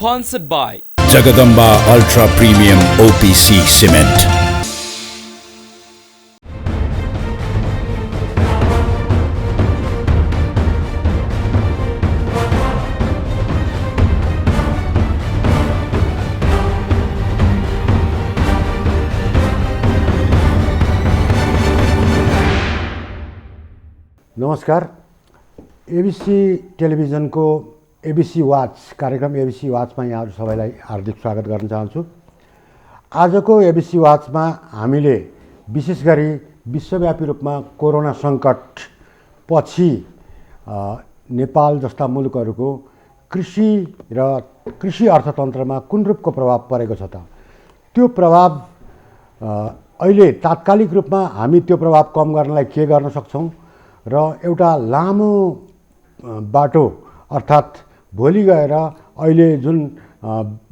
Sponsored by Jagadamba Ultra Premium OPC Cement. नमस्कार। ABC television को ABC watch कार्यक्रम ABC watch में यहाँ सबैलाई हार्दिक स्वागत गर्न चाहन्छु। आज को एबीसी वाच में हामीले विशेष गरी विश्वव्यापी रूप में कोरोना संकट पछि नेपाल जस्ता मुलुकहरूको कृषि र कृषि अर्थतन्त्र में कुन रूपको प्रभाव परेको छ त त्यो प्रभाव अहिले तात्कालिक रूप में हामी त्यो प्रभाव कम गर्नलाई के गर्न सक्छौं र एउटा लामो बाटो अर्थात् भोलि गएर अहिले जुन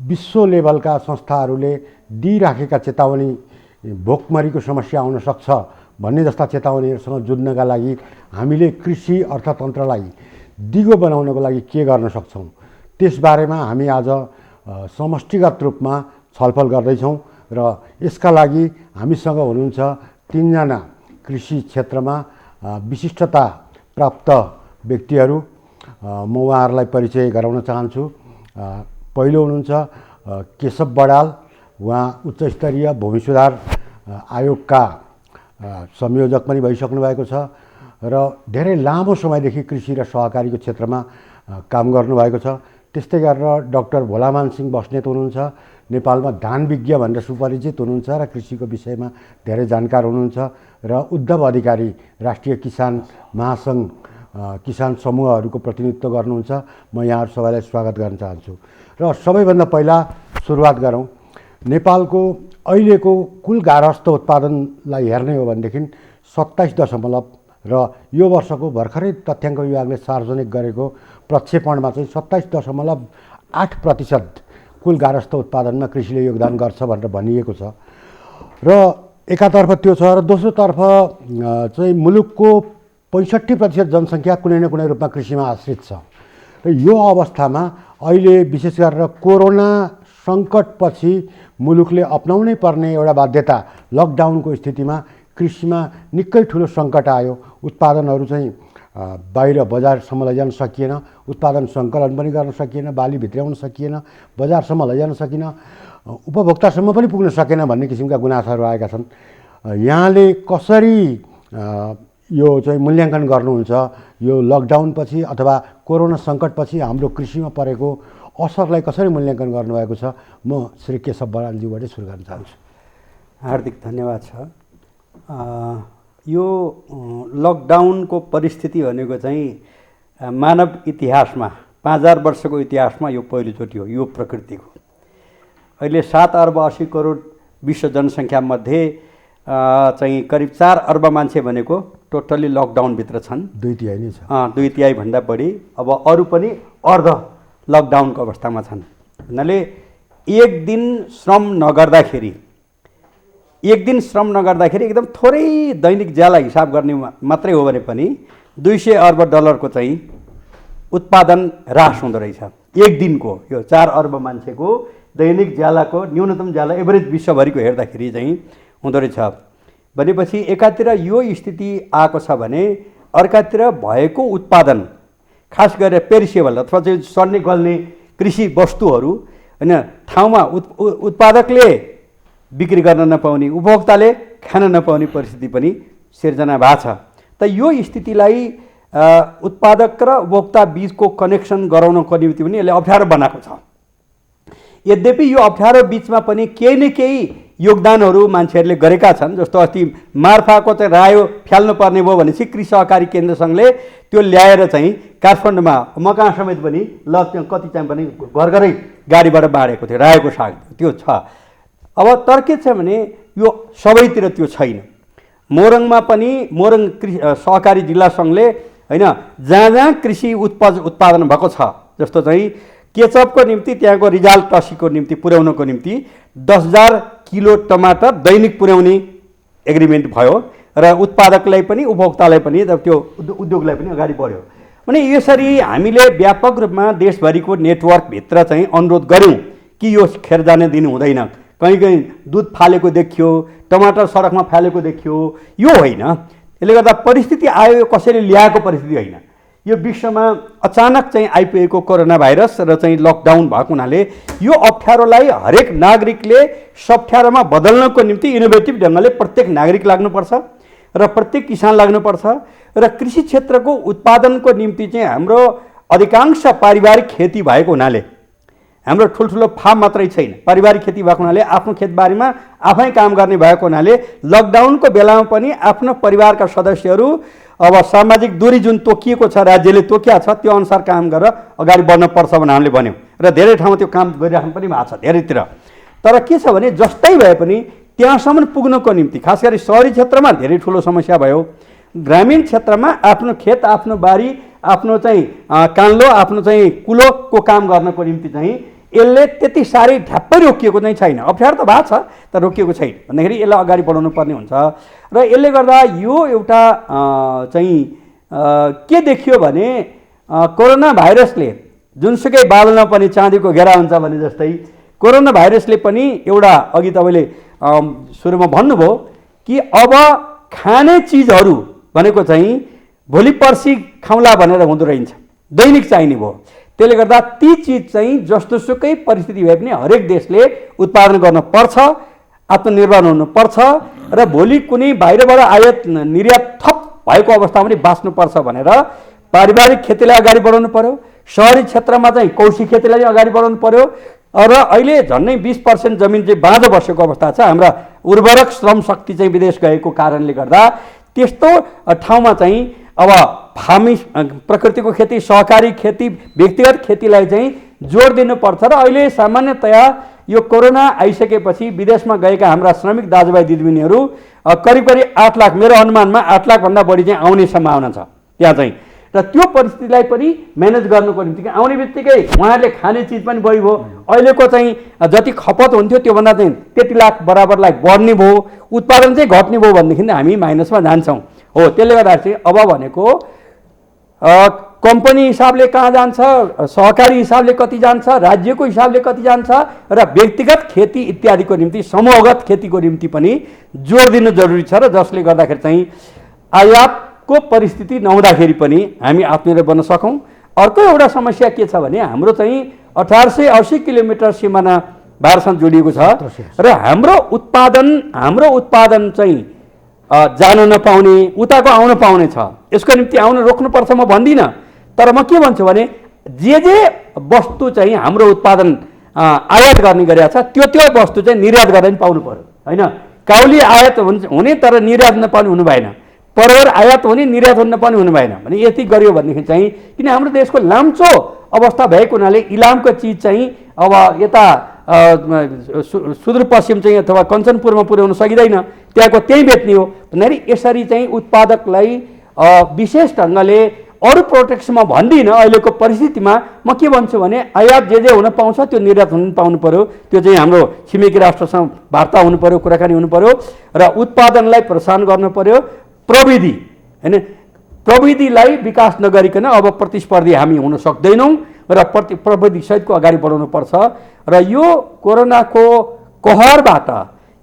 विश्व लेभलका संस्थाहरूले दिइराखेका चेतावनी भोकमरीको समस्या आउन सक्छ भन्ने जस्ता चेतावनीहरूसँग जुझ्नका लागि हामीले कृषि अर्थतन्त्रलाई दिगो बनाउनको लागि के गर्न सक्छौं त्यसबारेमा हामी आज समष्टिगत रूपमा छलफल गर्दैछौं र यसका लागि हामीसँग हुनुहुन्छ तीनजना कृषि क्षेत्रमा विशिष्टता प्राप्त व्यक्तिहरू। म उहाँहरूलाई परिचय गराउन चाहन्छु। पहिलो हुनुहुन्छ केशव बडाल, उहाँ उच्च स्तरीय भूमि सुधार आयोगका संयोजक पनि भइसक्नु भएको छ र धेरै लामो समयदेखि कृषि र सहकारीको क्षेत्रमा काम गर्नुभएको छ। त्यस्तै गरेर डाक्टर भोलामान सिंह बस्नेत हुनुहुन्छ, नेपालमा धान विज्ञ भनेर सुपरिचित हुनुहुन्छ र कृषिको विषयमा धेरै जानकार हुनुहुन्छ र उद्धव अधिकारी राष्ट्रिय किसान महासंघ किसान समूहहरूको प्रतिनिधित्व गर्नुहुन्छ। म यहाँहरू सबैलाई स्वागत गर्न चाहन्छु र सबैभन्दा पहिला सुरुवात गरौँ। नेपालको अहिलेको कुल गार्हस्थ उत्पादनलाई हेर्ने हो भनेदेखि 27 र यो वर्षको भर्खरै तथ्याङ्क विभागले सार्वजनिक गरेको प्रक्षेपणमा चाहिँ 27.8% कुल गार्हस्थ उत्पादनमा कृषिले योगदान गर्छ भनेर भनिएको छ र एकातर्फ त्यो छ र दोस्रोतर्फ चाहिँ मुलुकको 65% जनसङ्ख्या कुनै न कुनै रूपमा कृषिमा आश्रित छ र यो अवस्थामा अहिले विशेष गरेर कोरोना सङ्कटपछि मुलुकले अपनाउनै पर्ने एउटा बाध्यता लकडाउनको स्थितिमा कृषिमा निकै ठुलो सङ्कट आयो। उत्पादनहरू चाहिँ बाहिर बजारसम्म लैजान सकिएन, उत्पादन सङ्कलन पनि गर्न सकिएन, बाली भित्र्याउन सकिएन, बजारसम्म लैजान सकिन, उपभोक्तासम्म पनि पुग्न सकेन भन्ने किसिमका गुनासाहरू आएका छन्। यहाँले कसरी यो चाहिँ मूल्याङ्कन गर्नुहुन्छ यो लकडाउनपछि अथवा कोरोना सङ्कटपछि हाम्रो कृषिमा परेको असरलाई कसरी मूल्याङ्कन गर्नुभएको छ? म श्री केशव बडालज्यूबाट सुरु गर्न चाहन्छु। हार्दिक धन्यवाद छ। यो लकडाउनको परिस्थिति भनेको चाहिँ मानव इतिहासमा 5000 वर्षको इतिहासमा यो पहिलोचोटि हो यो प्रकृतिको। अहिले 7 अर्ब 80 करोड विश्व जनसङ्ख्यामध्ये चाहिँ करिब 4 अर्ब मान्छे भनेको टोटल्ली लकडाउनभित्र छन्। 2/3 नै छ। 2/3 भन्दा बढी। अब अरू पनि अर्ध लकडाउनको अवस्थामा छन्। हुनाले एक दिन श्रम नगर्दाखेरि एकदम थोरै दैनिक ज्याला हिसाब गर्ने मात्रै हो भने पनि 200 अर्ब डलरको चाहिँ उत्पादन ह्रास हुँदो रहेछ एक दिनको। यो 4 अर्ब मान्छेको दैनिक ज्यालाको न्यूनतम ज्याला एभरेज विश्वभरिको हेर्दाखेरि चाहिँ हुँदो रहेछ भनेपछि एकातिर यो स्थिति आएको छ भने अर्कातिर भएको उत्पादन खास गरेर पेरिसेबल अथवा चाहिँ सर्ने गल्ने कृषि वस्तुहरू हैन ठाउँमा उत्पादकले बिक्री गर्न नपाउने, उपभोक्ताले खान नपाउने परिस्थिति पनि सिर्जना भएको छ। त यो स्थितिलाई उत्पादक र उपभोक्ता बीचको कनेक्सन गराउनको निम्ति पनि यसले अप्ठ्यारो बनाएको छ। यद्यपि यो अप्ठ्यारो बीचमा पनि केही न केही योगदानहरू मान्छेहरूले गरेका छन्। जस्तो अस्ति मार्फाको चाहिँ रायो फ्याल्नु पर्ने भयो भनेपछि कृषि सहकारी केन्द्र सङ्घले त्यो ल्याएर चाहिँ काठमाडौँमा मकहाँ समेत पनि कति चाहिँ पनि घरघरै गाडीबाट बाँडेको थियो रायोको साग त्यो छ। अब तर के छ भने यो सबैतिर त्यो छैन। मोरङमा पनि मोरङ सहकारी जिल्ला सङ्घले हैन जहाँ कृषि उत्पादन भएको छ जस्तो चाहिँ केचपको निम्ति त्यहाँको रिजाल टसीको निम्ति पुर्याउनको निम्ति 10,000 किलो टमाटर दैनिक पुर्याउने एग्रिमेन्ट भयो र उत्पादकलाई पनि उपभोक्तालाई पनि त्यो उद्योगलाई पनि अगाडि बढ्यो। भने यसरी हामीले व्यापक रूपमा देशभरिको नेटवर्कभित्र चाहिँ अनुरोध गऱ्यौँ कि यो खेर जाने दिनु हुँदैन। कहीँ कहीँ दुध फालेको देखियो, टमाटर सडकमा फालेको देखियो, यो होइन। यसले गर्दा परिस्थिति आयो, यो कसैले ल्याएको परिस्थिति होइन। यो विश्वमा अचानक चाहिँ आइपुगेको कोरोना भाइरस र चाहिँ लकडाउन भएको हुनाले यो अप्ठ्यारोलाई हरेक नागरिकले सप्ठ्यारोमा बदल्नको निम्ति इनोभेटिभ ढङ्गले प्रत्येक नागरिक लाग्नुपर्छ र प्रत्येक किसान लाग्नुपर्छ र कृषि क्षेत्रको उत्पादनको निम्ति चाहिँ हाम्रो अधिकांश पारिवारिक खेती भएको हुनाले, हाम्रो ठुल्ठुलो फार्म मात्रै छैन, पारिवारिक खेती भएको हुनाले आफ्नो खेतबारीमा आफै काम गर्ने भएको हुनाले लकडाउनको बेलामा पनि आफ्नो परिवारका सदस्यहरू अब सामाजिक दूरी जुन तोकिएको छ, राज्यले तोकिया छ, त्यो अनुसार काम गरेर अगाडि बढ्न पर्छ भनेर हामीले भन्यौँ र धेरै ठाउँमा त्यो काम गरिराख्नु पनि भएको छ धेरैतिर। तर के छ भने जस्तै भए पनि त्यहाँसम्म पुग्नको निम्ति खास गरी सहरी क्षेत्रमा धेरै ठुलो समस्या भयो। ग्रामीण क्षेत्रमा आफ्नो खेत, आफ्नो बारी, आफ्नो चाहिँ कान्लो, आफ्नो चाहिँ कुलोको काम गर्नको निम्ति चाहिँ यसले त्यति साह्रै ढ्याप्पै रोकिएको चाहिँ छैन। अप्ठ्यारो त भएको छ तर रोकिएको छैन भन्दाखेरि यसलाई अगाडि बढाउनु पर्ने हुन्छ। र यसले गर्दा यो एउटा चाहिँ के देखियो भने कोरोना भाइरसले जुनसुकै बालमा पनि चाँदीको घेरा हुन्छ भने जस्तै कोरोना भाइरसले पनि एउटा अघि तपाईँले सुरुमा भन्नुभयो कि अब खाने चिजहरू भनेको चाहिँ भोलि पर्सि खाउँला भनेर हुँदो रहन्छ, दैनिक चाहिने भयो। त्यसले गर्दा ती चिज चाहिँ जस्तोसुकै परिस्थिति भए पनि हरेक देशले उत्पादन गर्न पर्छ, आत्मनिर्भर हुनुपर्छ र भोलि कुनै बाहिरबाट आयात निर्यात थप भएको अवस्थामा पनि बाँच्नुपर्छ भनेर पारिवारिक खेतीलाई अगाडि बढाउनु पर्यो। सहरी क्षेत्रमा चाहिँ कौशी खेतीलाई अगाडि बढाउनु पर्यो र अहिले झन्डै 20% जमिन चाहिँ बाँझो बसेको अवस्था छ। हाम्रा उर्वरक श्रम शक्ति चाहिँ विदेश गएको कारणले गर्दा त्यस्तो ठाउँमा चाहिँ अब फार्मिङ, प्रकृतिको खेती, सहकारी खेती, व्यक्तिगत खेतीलाई चाहिँ जोड दिनुपर्छ। र अहिले सामान्यतया यो कोरोना आइसकेपछि विदेशमा गएका हाम्रा श्रमिक दाजुभाइ दिदीबहिनीहरू करिब करिब 8 लाख, मेरो अनुमानमा 8 लाखभन्दा बढी चाहिँ आउने सम्भावना छ त्यहाँ चाहिँ। र त्यो परिस्थितिलाई पनि म्यानेज गर्नुको निम्ति आउने बित्तिकै उहाँहरूले खाने चिज पनि बढी भयो। अहिलेको चाहिँ जति खपत हुन्थ्यो त्योभन्दा चाहिँ 33 लाख बराबरलाई बढ्ने भयो, उत्पादन चाहिँ घट्ने भयो भनेदेखि हामी माइनसमा जान्छौँ। हो, त्यसले गर्दा चाहिँ अब भनेको कम्पनी हिसाबले कहाँ जान्छ, सहकारी हिसाबले कति जान्छ, राज्यको हिसाबले कति जान्छ र व्यक्तिगत खेती इत्यादिको निम्ति, समूहगत खेतीको निम्ति पनि जोड दिनु जरुरी छ। र जसले गर्दाखेरि चाहिँ आयातको परिस्थिति नहुँदाखेरि पनि हामी आत्मनिर्भर बन्न सकौँ। अर्को एउटा समस्या के छ भने हाम्रो चाहिँ 1880 किलोमिटर सिमाना भारतसँग जोडिएको छ र हाम्रो उत्पादन चाहिँ जान नपाउने, उताको आउन पाउने छ। यसको निम्ति आउन रोक्नुपर्छ म भन्दिनँ, तर म के भन्छु भने जे वस्तु चाहिँ हाम्रो उत्पादन आयात गर्ने गरेका छ त्यो वस्तु चाहिँ निर्यात गरेर पनि पाउनु पर्यो होइन। काउली आयात हुने तर निर्यात नपाउने हुनु भएन, परवर आयात हुने निर्यात नपाउने हुनु भएन भने यति गर्यो भनेदेखि चाहिँ, किन हाम्रो देशको लाम्चो अवस्था भएको हुनाले इलामको चिज चाहिँ अब यता सुदूरपश्चिम चाहिँ अथवा कञ्चनपुरमा पुर्याउन सकिँदैन, त्यहाँको त्यहीँ बेच्ने हो भन्दाखेरि यसरी चाहिँ उत्पादकलाई विशेष ढङ्गले अरू प्रोटेक्सनमा भन्दिनँ। अहिलेको परिस्थितिमा म के भन्छु भने आयात जे हुन पाउँछ त्यो निर्यात हुन पाउनु पर्यो। त्यो चाहिँ हाम्रो छिमेकी राष्ट्रसँग वार्ता हुनु पर्यो, कुराकानी हुनु पर्यो र उत्पादनलाई प्रोत्साहन गर्नु पर्यो। प्रविधि होइन, प्रविधिलाई विकास नगरिकन अब प्रतिस्पर्धी हामी हुन सक्दैनौँ र प्रविधिसहितको अगाडि बढाउनु पर्छ। र यो कोरोनाको कहरबाट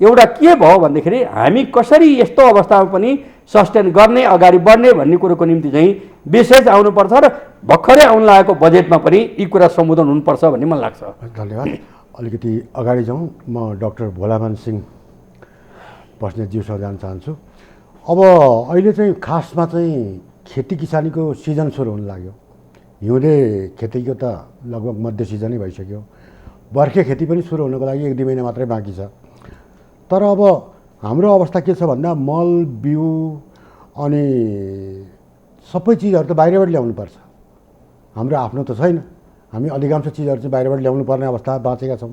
एउटा के भयो भन्दाखेरि हामी कसरी यस्तो अवस्थामा पनि सस्टेन गर्ने, अगाडि बढ्ने भन्ने कुरोको निम्ति चाहिँ विशेष आउनुपर्छ र भर्खरै आउन लागेको बजेटमा पनि यी कुरा सम्बोधन हुनुपर्छ भन्ने मलाई लाग्छ। धन्यवाद। अलिकति अगाडि जाउँ। म डाक्टर भोलामान सिंह बस्नेतज्यूसँग जान चाहन्छु। अब अहिले चाहिँ खासमा चाहिँ खेती किसानीको सिजन सुरु हुन लाग्यो। हिउँदे खेतीको त लगभग मध्य सिजनै भइसक्यो। बर्खे खेती पनि सुरु हुनको लागि 1-2 महिना मात्रै बाँकी छ। तर अब हाम्रो अवस्था के छ भन्दा मल, बिउ अनि सबै चिजहरू त बाहिरबाट ल्याउनुपर्छ। हाम्रो आफ्नो त छैन, हामी अधिकांश चिजहरू चाहिँ बाहिरबाट ल्याउनु पर्ने अवस्था बाँचेका छौँ।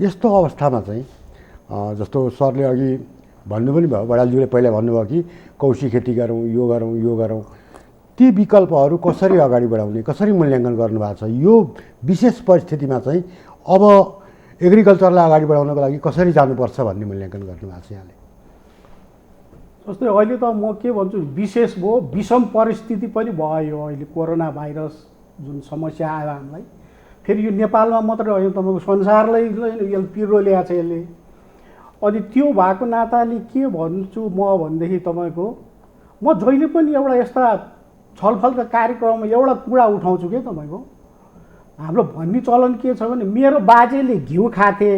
यस्तो अवस्थामा चाहिँ जस्तो सरले अघि भन्नु पनि भयो, बडालज्यूले पहिला भन्नुभयो कि कौशी खेती गरौँ, यो गरौँ, यो गरौँ। ती विकल्पहरू कसरी अगाडि बढाउने, कसरी मूल्याङ्कन गर्नुभएको छ? यो विशेष परिस्थितिमा चाहिँ अब एग्रिकल्चरलाई अगाडि बढाउनको लागि कसरी जानुपर्छ भन्ने मूल्याङ्कन गर्नुभएको छ यहाँले? जस्तै अहिले त म के भन्छु विशेष भयो विषम परिस्थिति पनि भयो अहिले कोरोना भाइरस जुन समस्या आयो हामीलाई फेरि यो नेपालमा मात्रै होइन तपाईँको संसारलाई यसले पिरो ल्याएको छ यसले अनि त्यो भएको नाताले के भन्छु म भनेदेखि तपाईँको म जहिले पनि एउटा यस्ता छलफलका कार्यक्रममा एउटा कुरा उठाउँछु के तपाईँको हाम्रो भन्ने चलन के छ भने मेरो बाजेले घिउ खाथे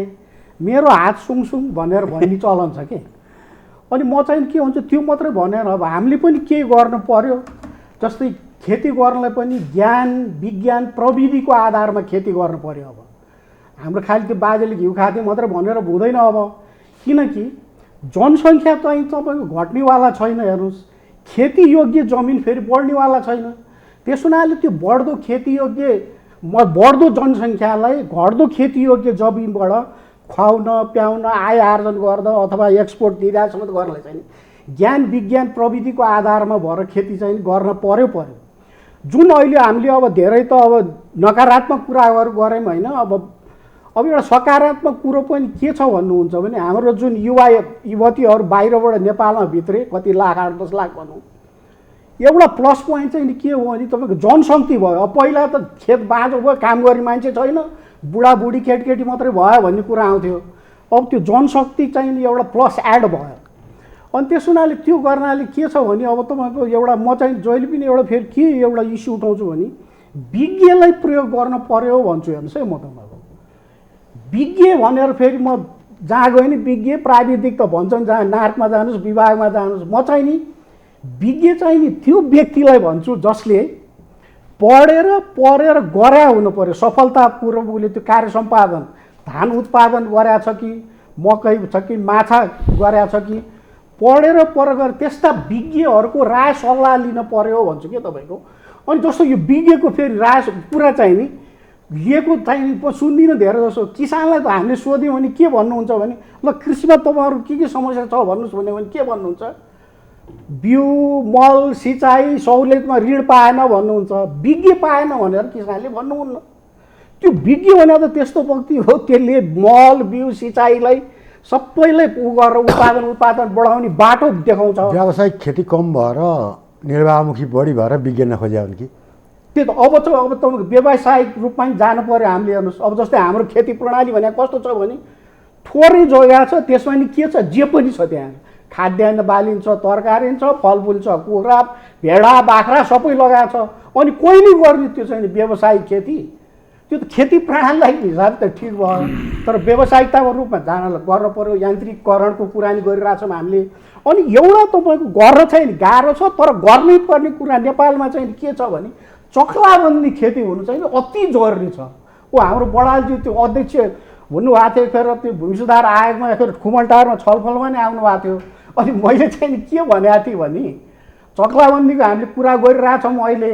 मेरो हात सुङसुङ भनेर भन्ने चलन छ के अनि म चाहिँ के हुन्छ त्यो मात्रै भनेर अब हामीले पनि केही गर्नु पर्यो जस्तै खेती गर्नलाई पनि ज्ञान विज्ञान प्रविधिको आधारमा खेती गर्नु पर्यो अब हाम्रो खालि त्यो बाजेले घिउ खाथे मात्रै भनेर हुँदैन अब किनकि जनसङ्ख्या चाहिँ तपाईँको घट्नेवाला छैन हेर्नुहोस् खेतीयोग्य जमिन फेरि बढ्नेवाला छैन त्यस हुनाले त्यो बढ्दो खेतीयोग्य बढ्दो जनसङ्ख्यालाई घट्दो खेतीयोग्य जमिनबाट खुवाउन प्याउन आय आर्जन गर्न अथवा एक्सपोर्ट निर्यात समेत गर्नलाई चाहिँ ज्ञान विज्ञान प्रविधिको आधारमा भएर खेती चाहिँ गर्न पर्यो जुन अहिले हामीले अब धेरै त अब नकारात्मक कुराहरू गऱ्यौँ होइन अब एउटा सकारात्मक कुरो पनि के छ भन्नुहुन्छ भने हाम्रो जुन युवा युवतीहरू बाहिरबाट नेपालमा भित्रे कति लाख 8-10 लाख भनौँ एउटा प्लस पोइन्ट चाहिँ के हो भने तपाईँको जनशक्ति भयो अब पहिला त खेत बाँझो भयो काम गर्ने मान्छे छैन बुढाबुढी केटकेटी मात्रै भयो भन्ने कुरा आउँथ्यो अब त्यो जनशक्ति चाहिँ एउटा प्लस एड भयो अनि त्यस हुनाले त्यो गर्नाले के छ भने अब तपाईँको एउटा म चाहिँ जहिले पनि एउटा फेरि के एउटा इस्यु उठाउँछु भने विज्ञलाई प्रयोग गर्न पर्यो भन्छु हेर्नुहोस् है म तपाईँको विज्ञ भनेर फेरि म जहाँ गएँ नि विज्ञ प्राविधिक त भन्छन् जहाँ नार्कमा जानुहोस् विभागमा जानुहोस् म चाहिँ नि विज्ञ चाहिँ नि त्यो व्यक्तिलाई भन्छु जसले पढेर गरा हुनु पर्यो सफलतापूर्वक उसले त्यो कार्य सम्पादन धान उत्पादन गरा छ कि मकै छ कि माछा गरा छ कि पढेर पर त्यस्ता विज्ञहरूको राय सल्लाह लिन पर्यो भन्छु के तपाईँको अनि जस्तो यो विज्ञको फेरि राय कुरा चाहिँ नि लिएको चाहिँ सुन्दिनँ धेरै जस्तो किसानलाई त हामीले सोध्यौँ भने के भन्नुहुन्छ भने ल कृषिमा तपाईँहरू के समस्या छ भन्नुहोस् भन्यो भने के भन्नुहुन्छ बिउ मल सिँचाइ सहुलियतमा ऋण पाएन भन्नुहुन्छ विज्ञ पाएन भनेर किसानले भन्नुहुन्न त्यो विज्ञ भने त त्यस्तो व्यक्ति हो त्यसले मल बिउ सिँचाइलाई सबैलाई उ गरेर उत्पादन बढाउने बाटो देखाउँछ व्यावसायिक खेती कम भएर निर्वाहमुखी बढी भएर विज्ञ नखोज्या हुन् कि त्यो त अब तपाईँको व्यावसायिक रूपमा जानु पर्यो हामीले हेर्नुहोस् अब जस्तै हाम्रो खेती प्रणाली भने कस्तो छ भने थोरै जग्गा छ त्यसमा नि के छ जे पनि छ त्यहाँ खाद्यान्न बाली छ तरकारी छ फलफुल छ कुखुरा भेडा बाख्रा सबै लगाएको छ अनि कोहीले गर्ने त्यो चाहिँ व्यावसायिक खेती त्यो त खेती प्रणालीलाई हिसाब त ठिक भयो तर व्यावसायिकताको रूपमा जान गर्न पर्यो यान्त्रिकरणको कुरा नि गरिरहेछौँ हामीले अनि एउटा तपाईँको गर्न चाहिँ नि गाह्रो छ तर गर्नै पर्ने कुरा नेपालमा चाहिँ के छ भने चक्लाबन्दी खेती हुनु चाहिँ अति जरुरी छ हाम्रो बडालजी त्यो अध्यक्ष हुनुभएको थियो फेरि त्यो भूमि सुधार आयोगमा फेरि खुमलटारमा छलफलमा नै आउनुभएको थियो अनि मैले चाहिँ के भनेको थिएँ भने चक्लाबन्दीको हामीले कुरा गरिरहेछौँ अहिले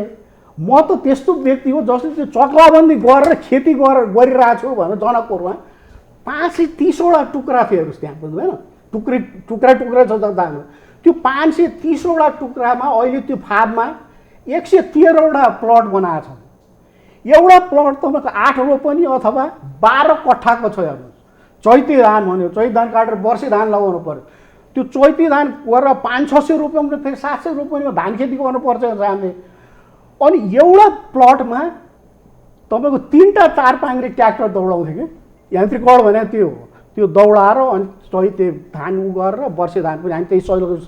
म त त्यस्तो व्यक्ति हो जसले त्यो चक्लाबन्दी गरेर खेती गरिरहेको छु भनेर जनकपुरमा 530वटा टुक्रा थियो हेर्नुहोस् त्यहाँ पनि होइन टुक्रा छ जग्गा त्यो 530वटा टुक्रामा अहिले त्यो फार्ममा 113वटा प्लट बनाएको छ एउटा प्लट तपाईँको 8 रोपनी अथवा 12 कट्ठाको छ हेर्नुहोस् चैते धान भन्यो चैते धान काटेर वर्षे धान लगाउनु पर्यो त्यो चैते धान गरेर 500-600 रुपियाँमा फेरि 700 रुपियाँमा धान खेती गर्नुपर्छ हामीले अनि एउटा प्लटमा तपाईँको 3टा 4 पाङ्ग्रे ट्र्याक्टर दौडाउँथ्यो कि यान्त्रिकरण भने त्यो दौडाएर अनि चैते धान गरेर वर्षे धान पनि हामी त्यही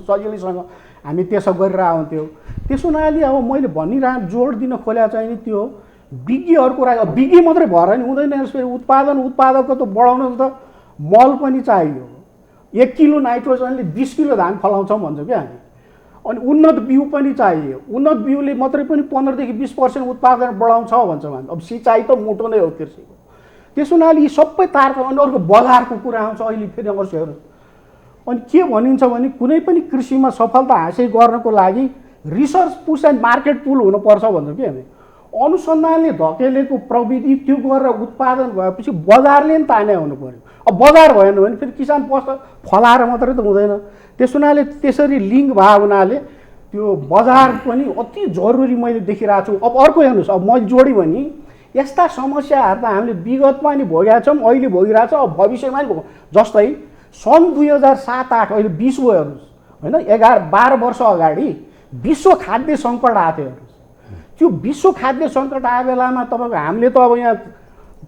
सजिलैसँग हामी त्यसो गरेर आउँथ्यौँ त्यसो हुनाले अब मैले भनिरह जोड दिन खोल्या चाहिँ नि त्यो विज्ञहरूको राय विज्ञ मात्रै भएर नि हुँदैन फेरि उत्पादकको त बढाउन त मल पनि चाहियो 1 किलो नाइट्रोजनले 20 किलो धान फलाउँछौँ भन्छौँ क्या हामी अनि उन्नत बिउ पनि चाहियो उन्नत बिउले मात्रै पनि 15देखि 20% उत्पादन बढाउँछ भन्छौँ हामी अब सिँचाइ त मोटो नै हो कृषिको त्यसो हुनाले यी सबै तारको अनि अर्को बजारको कुरा आउँछ अहिले फेरि अवश्य हेर्नुहोस् अनि के भनिन्छ भने कुनै पनि कृषिमा सफलता हासिल गर्नको लागि रिसर्च पुश एन्ड मार्केट पुल हुनुपर्छ भन्छौँ कि हामी अनुसन्धानले धकेलेको प्रविधि त्यो गरेर उत्पादन भएपछि बजारले नि ताने हुनु पर्यो अब बजार भएन भने फेरि किसान पस्छ फलाएर मात्रै त हुँदैन त्यस हुनाले त्यसरी लिङ्क भएको हुनाले त्यो बजार पनि अति जरुरी मैले देखिरहेको छु अब अर्को हेर्नुहोस् अब मैले जोडेँ भने यस्ता समस्याहरू त हामीले विगतमा नि भोगेका छौँ अहिले भोगिरहेको छ अब भविष्यमा नि जस्तै सन् 2007-08 अहिले 20 भयो हेर्नुहोस् होइन 11-12 वर्ष अगाडि विश्व खाद्य सङ्कट आएको थियो। त्यो विश्व खाद्य सङ्कट आएको बेलामा तपाईँको हामीले त अब यहाँ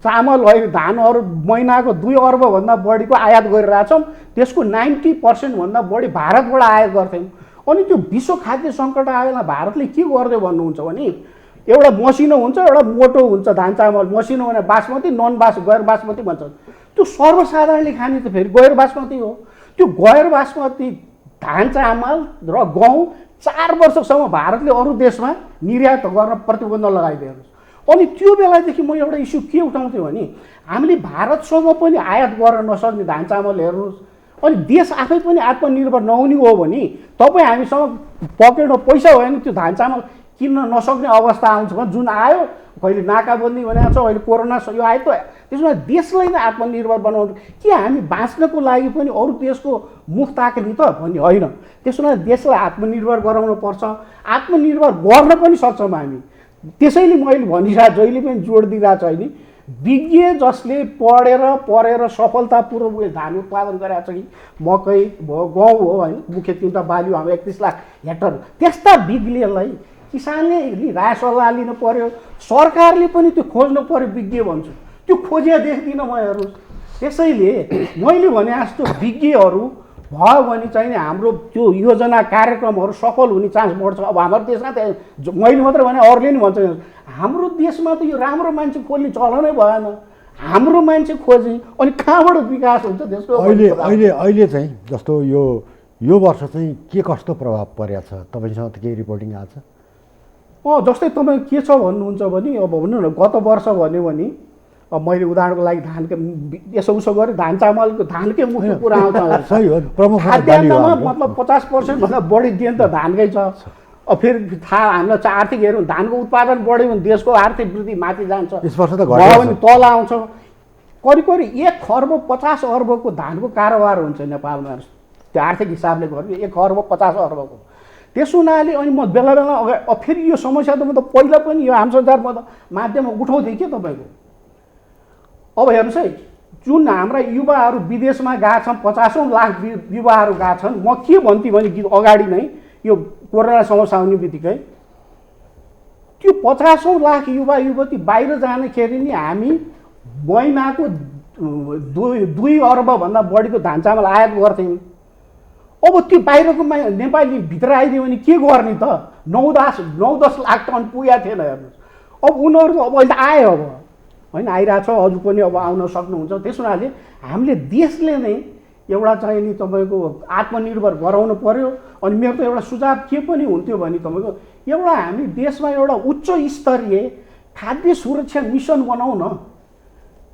चामल है धानहरू महिनाको 2 अर्बभन्दा बढीको आयात गरिरहेछौँ। त्यसको 90% भन्दा बढी भारतबाट आयात गर्थ्यौँ। अनि त्यो विश्व खाद्य सङ्कट आयो बेला भारतले के गर्दै भन्नुहुन्छ भने एउटा मसिनो हुन्छ एउटा मोटो हुन्छ धान चामल। मसिनो भने बासमती, नन गैर बासमती भन्छ। त्यो सर्वसाधारणले खाने त फेरि गैर बासमती हो। त्यो गैर बासमती धान चामल र गहुँ 4 वर्षसम्म भारतले अरू देशमा निर्यात गर्न प्रतिबन्ध लगाइदिएको। अनि त्यो बेलादेखि म एउटा इस्यु के उठाउँथेँ भने हामीले भारतसँग पनि आयात गर्न नसक्ने धान चामल हेर्नुहोस्। अनि देश आफै पनि आत्मनिर्भर नहुने हो भने तपाईँ हामीसँग पकेटमा पैसा भयो भने त्यो धान चामल किन्न नसक्ने अवस्था आउँछ भने जुन आयो कहिले नाकाबन्दी भनेको छ, अहिले कोरोना यो आयो। त त्यसमा देशलाई नै आत्मनिर्भर बनाउनु के हामी बाँच्नको लागि पनि अरू देशको मुख ताक्ने त भन्ने होइन। त्यसमा देशलाई आत्मनिर्भर गराउनु पर्छ। आत्मनिर्भर गर्न पनि सक्छौँ हामी। त्यसैले मैले भनिरहेको जहिले पनि जोड दिइरहेको छु नि, विज्ञ जसले पढेर सफलतापूर्वक धान उत्पादन गरेका छ कि मकै भयो, गहुँ हो होइन, मुख्य 3टा बाली हाम्रो 31 लाख हेक्टर, त्यस्ता विज्ञलाई किसानले राय सल्लाह लिनु पर्यो। सरकारले पनि त्यो खोज्नु पर्यो। विज्ञ भन्छु त्यो खोजिया देख्दिनँ म हेर्नुहोस्। त्यसैले मैले भने जस्तो विज्ञहरू भयो भने चाहिँ हाम्रो त्यो योजना कार्यक्रमहरू सफल हुने चान्स बढ्छ। अब हाम्रो देशमा त मैले मात्रै भने अरूले नि भन्छ हाम्रो देशमा त यो राम्रो मान्छे खोज्ने चलनै भएन। हाम्रो मान्छे खोज्ने अनि कहाँबाट विकास हुन्छ देशको। अहिले चाहिँ जस्तो यो वर्ष चाहिँ के कस्तो प्रभाव परेको छ तपाईँसँग त केही रिपोर्टिङ आएको छ? जस्तै तपाईँ के छ भन्नुहुन्छ भने अब भन्नु न गत वर्ष भन्यो भने अब मैले उदाहरणको लागि धानको यसो उसो गरेँ धान चामलको धानकै मुख्य कुरा आउँछ। सही हो, प्रमुख खाद्यान्नमा मतलब 50% भन्दा बढी देन त धानकै छ। अब फेरि थाहा हामीलाई चाहिँ आर्थिक हेरौँ धानको उत्पादन बढ्यो भने देशको आर्थिक वृद्धि माथि जान्छ। यस वर्ष त भयो भने तल आउँछ। करिब 1 खर्ब 50 अर्बको धानको कारोबार हुन्छ नेपालमा। त्यो आर्थिक हिसाबले गर्नु 1 खर्ब 50 अर्बको। त्यसो हुनाले अनि म बेला अब फेरि यो समस्या त म त पहिला पनि यो आम सञ्चार माध्यममा उठाउँथेँ के तपाईँको। अब हेर्नुहोस् है जुन हाम्रा युवाहरू विदेशमा गएका छन् 50औं लाख युवाहरू गएका छन्। म के भन्थेँ भने अगाडि नै यो कोरोना समस्या आउने बित्तिकै त्यो 50औं लाख युवा युवती बाहिर जाँदाखेरि नि हामी महिनाको 2 अर्बभन्दा बढीको धान चामल आयात गर्थ्यौँ। अब त्यो बाहिरको नेपाली भित्र आइदियो भने के गर्ने त? 9-10 लाख टन पुगेको थिएन हेर्नुहोस्। अब उनीहरू अब अहिले आयो अब होइन आइरहेछ अझ पनि अब आउन सक्नुहुन्छ। त्यस हुनाले हामीले देशले नै एउटा चाहिँ नि तपाईँको आत्मनिर्भर गराउनु पर्यो। अनि मेरो त एउटा सुझाव के पनि हुन्थ्यो भने तपाईँको एउटा हामी देशमा एउटा उच्च स्तरीय खाद्य सुरक्षा मिसन बनाऊ न।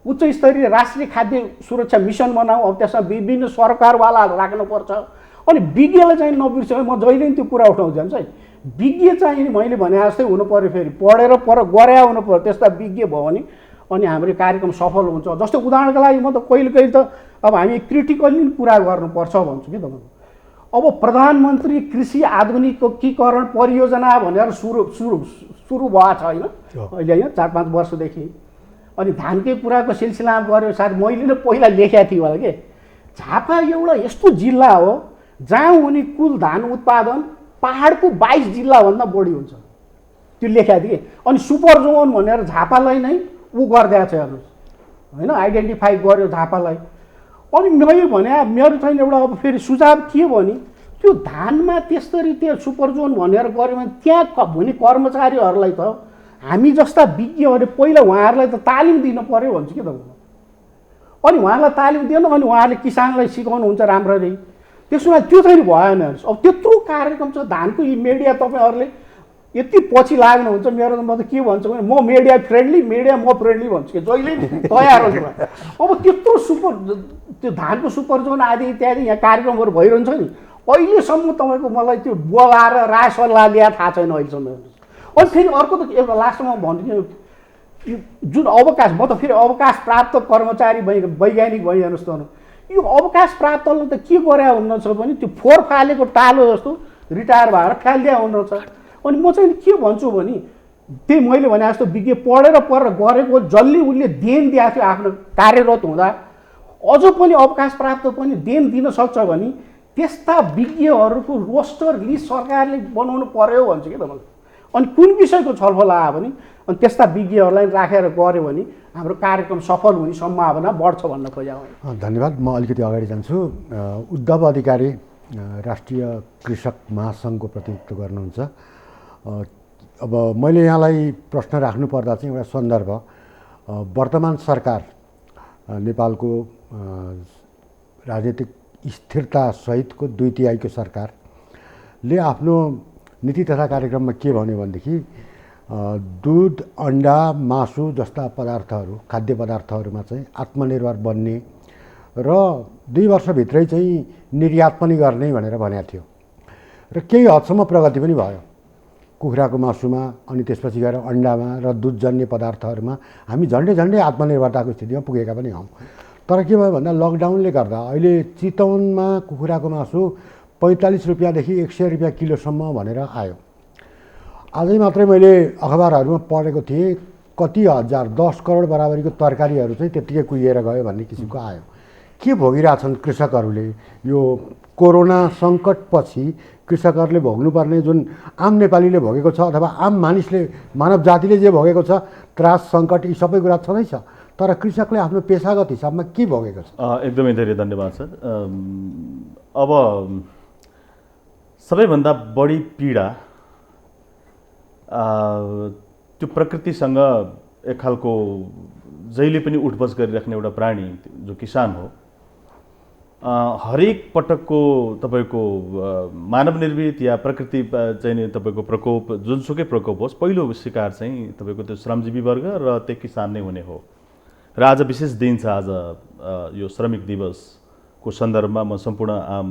उच्च स्तरीय राष्ट्रिय खाद्य सुरक्षा मिसन बनाऊ। अब त्यसमा विभिन्न सरकारवालाहरू राख्नुपर्छ। अनि विज्ञलाई चाहिँ नबिर्स्यो। म जहिले पनि त्यो कुरा उठाउँछु है विज्ञ चाहिँ मैले भने जस्तै हुनु पर्यो। फेरि पढेर गरे हुनु पर्यो। त्यस्ता विज्ञ भयो भने अनि हाम्रो कार्यक्रम सफल हुन्छ। जस्तै उदाहरणको लागि म त कहिले त अब हामी क्रिटिकल्ली कुरा गर्नुपर्छ भन्छु कि तपाईँको। अब प्रधानमन्त्री कृषि आधुनिकीकरण परियोजना भनेर सुरु भएको छ होइन अहिले होइन 4-5 वर्षदेखि। अनि धानकै कुराको सिलसिलामा गऱ्यो। सायद मैले नै पहिला लेखेको थिएँ होला कि झापा एउटा यस्तो जिल्ला हो जहाँ हुने कुल धान उत्पादन पहाडको 22 जिल्लाभन्दा बढी हुन्छ। त्यो लेखेको थिएँ। अनि सुपर जोन भनेर झापालाई नै गरिदिएको छ हेर्नुहोस् होइन आइडेन्टिफाई गर्यो झापालाई। अनि मैले भने मेरो चाहिँ एउटा अब फेरि सुझाव के भने त्यो धानमा त्यसरी त्यो सुपर जोन भनेर गऱ्यो भने त्यहाँ हुने कर्मचारीहरूलाई त हामी जस्ता विज्ञहरूले पहिला उहाँहरूलाई त तालिम दिनु पर्यो भन्छु कि तपाईँको। अनि उहाँलाई तालिम दिएन अनि उहाँहरूले किसानलाई सिकाउनुहुन्छ राम्ररी। त्यसो भए त्यो चाहिँ भएन। अब त्यत्रो कार्यक्रम छ धानको यी मिडिया तपाईँहरूले यति पछि लाग्नुहुन्छ। मेरो त म त के भन्छु भने म मिडिया फ्रेन्डली म फ्रेन्डली भन्छु कि जहिले तयार हुन्छ। अब त्यत्रो त्यो धानको सुपर जोन आदि इत्यादि यहाँ कार्यक्रमहरू भइरहन्छ नि अहिलेसम्म तपाईँको मलाई त्यो बोलाएर राय सल्लाह लिएर थाहा छैन अहिलेसम्म। अनि फेरि अर्को त एउटा लास्टमा भन्छु जुन अवकाश म त फेरि अवकाश प्राप्त कर्मचारी वैज्ञानिक भइहाल्नुहोस् त यो अवकाश प्राप्तले त के गरे हुनुहुन्छ भने त्यो फोहोर फालेको टालो जस्तो रिटायर भएर फ्यालिदिया हुनुहुन्छ। अनि म चाहिँ के भन्छु भने त्यही मैले भने जस्तो विज्ञ पढेर गरेको जसले उसले देन दिएको थियो आफ्नो कार्यरत हुँदा अझ पनि अवकाश प्राप्त पनि देन दिन सक्छ भने त्यस्ता विज्ञहरूको रोस्टर लिस्ट सरकारले बनाउनु पर्यो भन्छु कि त मलाई। अनि कुन विषयको छलफल आयो भने अनि त्यस्ता विज्ञहरूलाई राखेर गऱ्यो भने हाम्रो कार्यक्रम सफल हुने सम्भावना बढ्छ भन्न खोजेँ। धन्यवाद। म अलिकति अगाडि जान्छु। उद्धव अधिकारी राष्ट्रिय कृषक महासङ्घको प्रतिनिधित्व गर्नुहुन्छ। अब मैले यहाँलाई प्रश्न राख्नुपर्दा चाहिँ एउटा सन्दर्भ, वर्तमान सरकार नेपालको राजनीतिक स्थिरता सहितको 2/3 सरकारले आफ्नो नीति तथा कार्यक्रममा के भन्यो भनेदेखि दुध, अन्डा, मासु जस्ता पदार्थहरू, खाद्य पदार्थहरूमा चाहिँ आत्मनिर्भर बन्ने र 2 वर्षभित्रै चाहिँ निर्यात पनि गर्ने भनेर भनेको थियो र केही हदसम्म प्रगति पनि भयो। कुखुराको मासुमा अनि त्यसपछि गएर अन्डामा र दुधजन्य पदार्थहरूमा हामी झन्डै आत्मनिर्भरताको स्थितिमा पुगेका पनि हौँ। तर के भयो भन्दा लकडाउनले गर्दा अहिले चितवनमा कुखुराको मासु 45 रुपियाँदेखि 100 रुपियाँ किलोसम्म भनेर आयो। आजै मात्रै मैले अखबारहरूमा पढेको थिएँ कति हजार 10 करोड बराबरीको तरकारीहरू चाहिँ त्यत्तिकै कुहिएर गयो भन्ने किसिमको आयो। के भोगिरहेछन् कृषकहरूले? यो कोरोना सङ्कटपछि कृषकहरूले भोग्नुपर्ने जुन आम नेपालीले भोगेको छ अथवा आम मानिसले, मानव जातिले जे भोगेको छ, त्रास, सङ्कट, यी सबै कुरा छँदैछ, तर कृषकले आफ्नो पेसागत हिसाबमा के भोगेको छ? एकदमै धेरै धन्यवाद सर। अब सबैभन्दा बढी पीडा त्यो प्रकृतिसँग एक खालको जहिले पनि उठबस गरिराख्ने एउटा प्राणी जो किसान हो, हरेक पटकको तपाईँको मानव निर्मित या प्रकृति चाहिँ तपाईँको प्रकोप, जुनसुकै प्रकोप होस्, पहिलो शिकार चाहिँ तपाईँको त्यो श्रमजीवी वर्ग र त्यो किसान नै हुने हो। र आज विशेष दिन छ। आज यो श्रमिक दिवसको सन्दर्भमा म सम्पूर्ण आम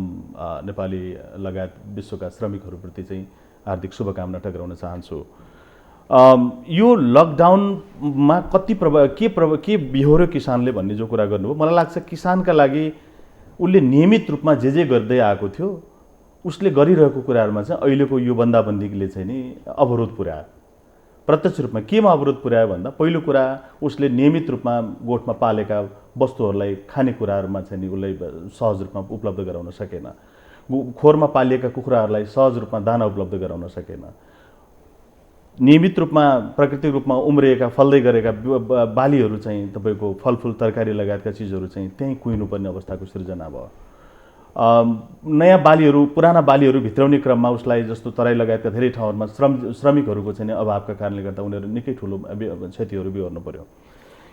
नेपाली लगायत विश्वका श्रमिकहरूप्रति चाहिँ हार्दिक शुभकामना टक्राउन चाहन्छु। यो लकडाउनमा के बिहोर्यो किसानले भन्ने जो कुरा गर्नुभयो, मलाई लाग्छ किसानका लागि उसले नियमित रूपमा जे गर्दै आएको थियो उसले गरिरहेको कुराहरूमा चाहिँ अहिलेको यो बन्दाबन्दीले चाहिँ नि अवरोध पुर्यायो। प्रत्यक्ष रूपमा केमा अवरोध पुर्यायो भन्दा पहिलो कुरा उसले नियमित रूपमा गोठमा पालेका वस्तुहरूलाई, खानेकुराहरूमा चाहिँ नि उसलाई सहज रूपमा उपलब्ध गराउन सकेन। खोरमा पालिएका कुखुराहरूलाई सहज रूपमा दाना उपलब्ध गराउन सकेन। नियमित रूपमा प्राकृतिक रूपमा उम्रिएका फल्दै गरेका बालीहरू चाहिँ तपाईँको फलफुल, तरकारी लगायतका चिजहरू चाहिँ त्यहीँ कुहिनुपर्ने अवस्थाको सृजना भयो। नयाँ बालीहरू, पुराना बालीहरू भित्राउने क्रममा उसलाई जस्तो तराई लगायतका धेरै ठाउँहरूमा श्रमिकहरूको चाहिँ अभावका कारणले गर्दा उनीहरू निकै ठुलो क्षतिहरू बिहोर्नु पर्यो।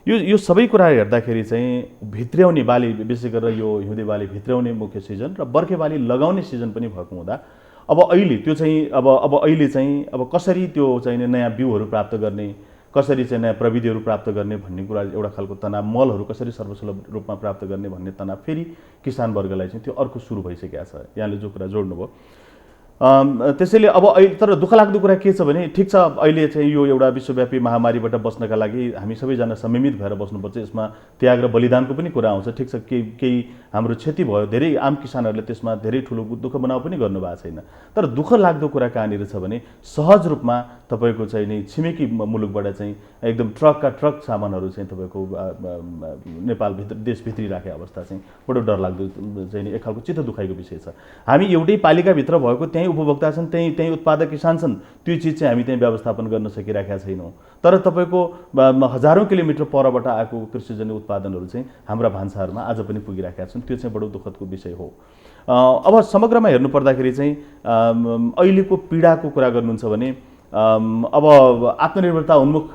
यो सबै कुरा हेर्दाखेरि चाहिँ भित्र्याउने बाली, विशेष गरेर यो हिउँदे बाली भित्र्याउने मुख्य सिजन र बर्खे बाली लगाउने सिजन पनि भएको हुँदा अब अहिले त्यो चाहिँ अहिले चाहिँ कसरी त्यो चाहिँ नयाँ बिउहरू प्राप्त गर्ने, कसरी चाहिँ नयाँ प्रविधिहरू प्राप्त गर्ने भन्ने कुरा, एउटा खालको तनाव, मलहरू कसरी सर्वसुलभ रूपमा प्राप्त गर्ने भन्ने तनाव फेरि किसान वर्गलाई चाहिँ त्यो अर्को सुरु भइसकेको छ। यहाँले जो कुरा जोड्नुभयो त्यसैले अब अहिले तर दुःखलाग्दो कुरा के छ भने, ठिक छ अहिले चाहिँ यो एउटा विश्वव्यापी महामारीबाट बस्नका लागि हामी सबैजना संयमित भएर बस्नुपर्छ। यसमा त्याग र बलिदानको पनि कुरा आउँछ। ठिक छ, केही हाम्रो क्षति भयो, धेरै आम किसानहरूले त्यसमा धेरै ठुलो दुःख बनाउ पनि गर्नुभएको छैन। तर दुःख लाग्दो कुरा कहाँनिर छ भने सहज रूपमा तपाईँको चाहिँ नि छिमेकी मुलुकबाट चाहिँ एकदम ट्रकका ट्रक सामानहरू चाहिँ तपाईँको नेपालभित्र देशभित्री राखेको अवस्था चाहिँ बडो डरलाग्दो चाहिँ नि एक खालको चित्त दुखाइको विषय छ। हामी एउटै पालिकाभित्र भएको त्यहीँ उपभोक्ता छन्, त्यहीँ उत्पादक किसान छन्, त्यो चिज चाहिँ हामी त्यहीँ व्यवस्थापन गर्न सकिरहेका छैनौँ। तर तपाईँको हजारौँ किलोमिटर परबाट आएको कृषिजन्य उत्पादनहरू चाहिँ हाम्रा भान्साहरूमा आज पनि पुगिरहेका छन्। त्यो चाहिँ बडो दुःखदको विषय हो। अब समग्रमा हेर्नु पर्दाखेरि चाहिँ अहिलेको पीडाको कुरा गर्नुहुन्छ भने अब आत्मनिर्भरता उन्मुख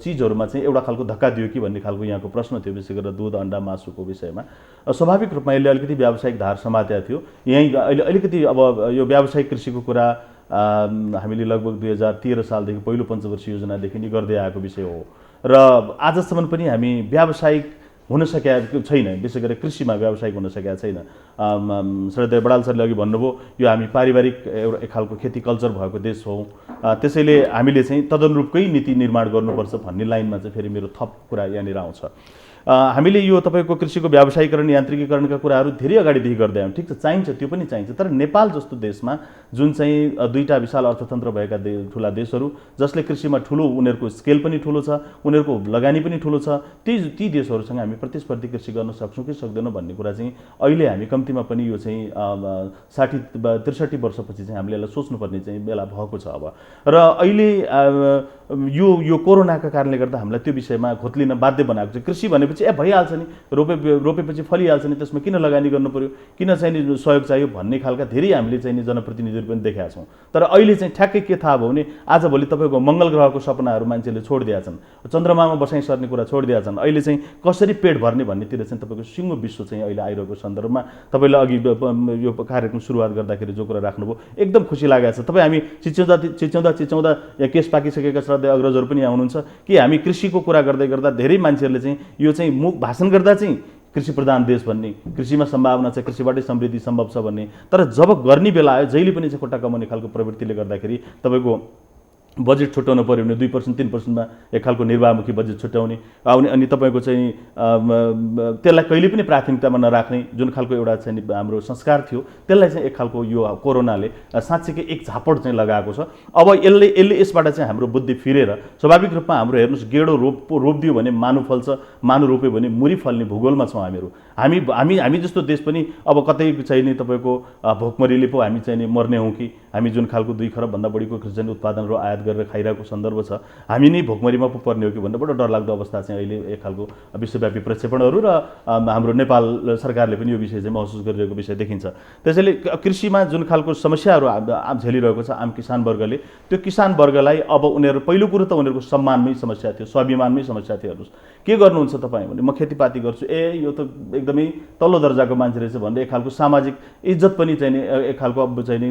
चिजहरूमा चाहिँ एउटा खालको धक्का दियो कि भन्ने खालको यहाँको प्रश्न थियो। विशेष गरेर दुध, अन्डा, मासुको विषयमा स्वाभाविक रूपमा यसले अलिकति व्यावसायिक धार समातेको थियो। यहीँ अहिले अलिकति अब यो व्यावसायिक कृषिको कुरा हामीले लगभग 2013 सालदेखि पहिलो पञ्चवर्षीय योजनादेखि नै गर्दै आएको विषय हो र आजसम्म पनि हामी व्यावसायिक हुन सकेको छैन। विशेष गरेर कृषिमा व्यावसायिक हुन सकेका छैन। श्रद्धेय बडाल सरले अघि भन्नुभयो यो हामी पारिवारिक एउटा एक खालको खेती कल्चर भएको देश हौँ, त्यसैले हामीले चाहिँ तदनुरूपकै नीति निर्माण गर्नुपर्छ भन्ने लाइनमा चाहिँ फेरि मेरो थप कुरा यहाँनिर आउँछ। हामीले यो तपाईँको कृषिको व्यावसायीकरण, यान्त्रिकीकरणका कुराहरू धेरै अगाडिदेखि गर्दै आयौँ। ठिक छ, चाहिन्छ, त्यो पनि चाहिन्छ। तर नेपाल जस्तो देशमा जुन चाहिँ दुईवटा विशाल अर्थतन्त्र भएका ठुला देशहरू जसले कृषिमा ठुलो, उनीहरूको स्केल पनि ठुलो छ, उनीहरूको लगानी पनि ठुलो छ, ती देशहरूसँग हामी प्रतिस्पर्धी कृषि गर्न सक्छौँ कि सक्दैनौँ भन्ने कुरा चाहिँ अहिले हामी कम्तीमा पनि यो चाहिँ 60-63 वर्षपछि चाहिँ हामीले यसलाई सोच्नुपर्ने चाहिँ बेला भएको छ अब। र अहिले यो कोरोनाका कारणले गर्दा हामीलाई त्यो विषयमा खोत्लिन बाध्य बनाएको छ। कृषि भनेपछि भइहाल्छ नि, रोपेपछि फलिहाल्छ नि, त्यसमा किन लगानी गर्नु पर्यो, किन चाहिँ नि सहयोग चाहियो भन्ने खालका धेरै हामीले चाहिँ नि जनप्रतिनिधिहरू पनि देखेका छौँ। तर अहिले चाहिँ ठ्याक्कै के थाहा भयो भने आजभोलि तपाईँको मङ्गल ग्रहको सपनाहरू मान्छेले छोडिदिएका छन्, चन्द्रमामा बसाइ सर्ने कुरा छोडिदिएका छन्। अहिले चाहिँ कसरी पेट भर्ने भन्नेतिर चाहिँ तपाईँको सिङ्गो विश्व चाहिँ अहिले आइरहेको सन्दर्भमा तपाईँले अघि यो कार्यक्रम सुरुवात गर्दाखेरि जो कुरा राख्नुभयो एकदम खुसी लागेको छ। तपाईँ हामी चिच्याउँदा यहाँ केस पाकिसकेका श्रद्धेय अग्रजहरू पनि यहाँ हुनुहुन्छ कि हामी कृषिको कुरा गर्दै गर्दा धेरै मान्छेहरूले चाहिँ यो चाहिँ मुख भाषण गर्दा चाहिँ कृषि प्रधान देश भन्ने, कृषिमा सम्भावना छ, कृषिबाटै समृद्धि सम्भव छ भन्ने, तर जब गर्ने बेला आयो जहिले पनि चाहिँ खुट्टा कमाउने खालको प्रवृत्तिले गर्दाखेरि तपाईँको बजेट छुट्याउनु पऱ्यो भने 2% 3%मा एक खालको निर्वाहमुखी बजेट छुट्याउने अनि तपाईँको चाहिँ त्यसलाई कहिले पनि प्राथमिकतामा नराख्ने जुन खालको एउटा चाहिँ हाम्रो संस्कार थियो त्यसलाई चाहिँ एक खालको यो कोरोनाले साँच्चैकै एक झापड चाहिँ लगाएको छ। अब यसले यसबाट चाहिँ हाम्रो बुद्धि फिरेर स्वाभाविक रूपमा हाम्रो हेर्नुहोस् गेडो रोपिदियो भने मानु फल्छ, मानु रोप्यो भने मुरी फल्ने भूगोलमा छौँ हामीहरू। हामी जस्तो देश पनि अब कतै चाहिँ नि तपाईँको भोकमरीले पो हामी चाहिँ नि मर्ने हौँ कि हामी जुन खालको 2 खरबभन्दा बढीको कृषि उत्पादनहरू आयात गरेर खाइरहेको सन्दर्भ छ, हामी नै भोकमरीमा पो पर्ने हो कि भन्ने बडो डरलाग्दो अवस्था चाहिँ अहिले एक खालको विश्वव्यापी प्रक्षेपणहरू र हाम्रो नेपाल सरकारले पनि यो विषय चाहिँ महसुस गरिरहेको विषय देखिन्छ। त्यसैले कृषिमा जुन खालको समस्याहरू झेलिरहेको छ आम किसान वर्गले, त्यो किसान वर्गलाई अब उनीहरू पहिलो कुरो त उनीहरूको सम्मानमै समस्या थियो, स्वाभिमानमै समस्या थियो। हेर्नुहोस् के गर्नुहुन्छ तपाईँ भने म खेतीपाती गर्छु, यो त एकदमै तल्लो दर्जाको मान्छे रहेछ भनेर एक खालको सामाजिक इज्जत पनि चाहिँ एक खालको अब चाहिँ नि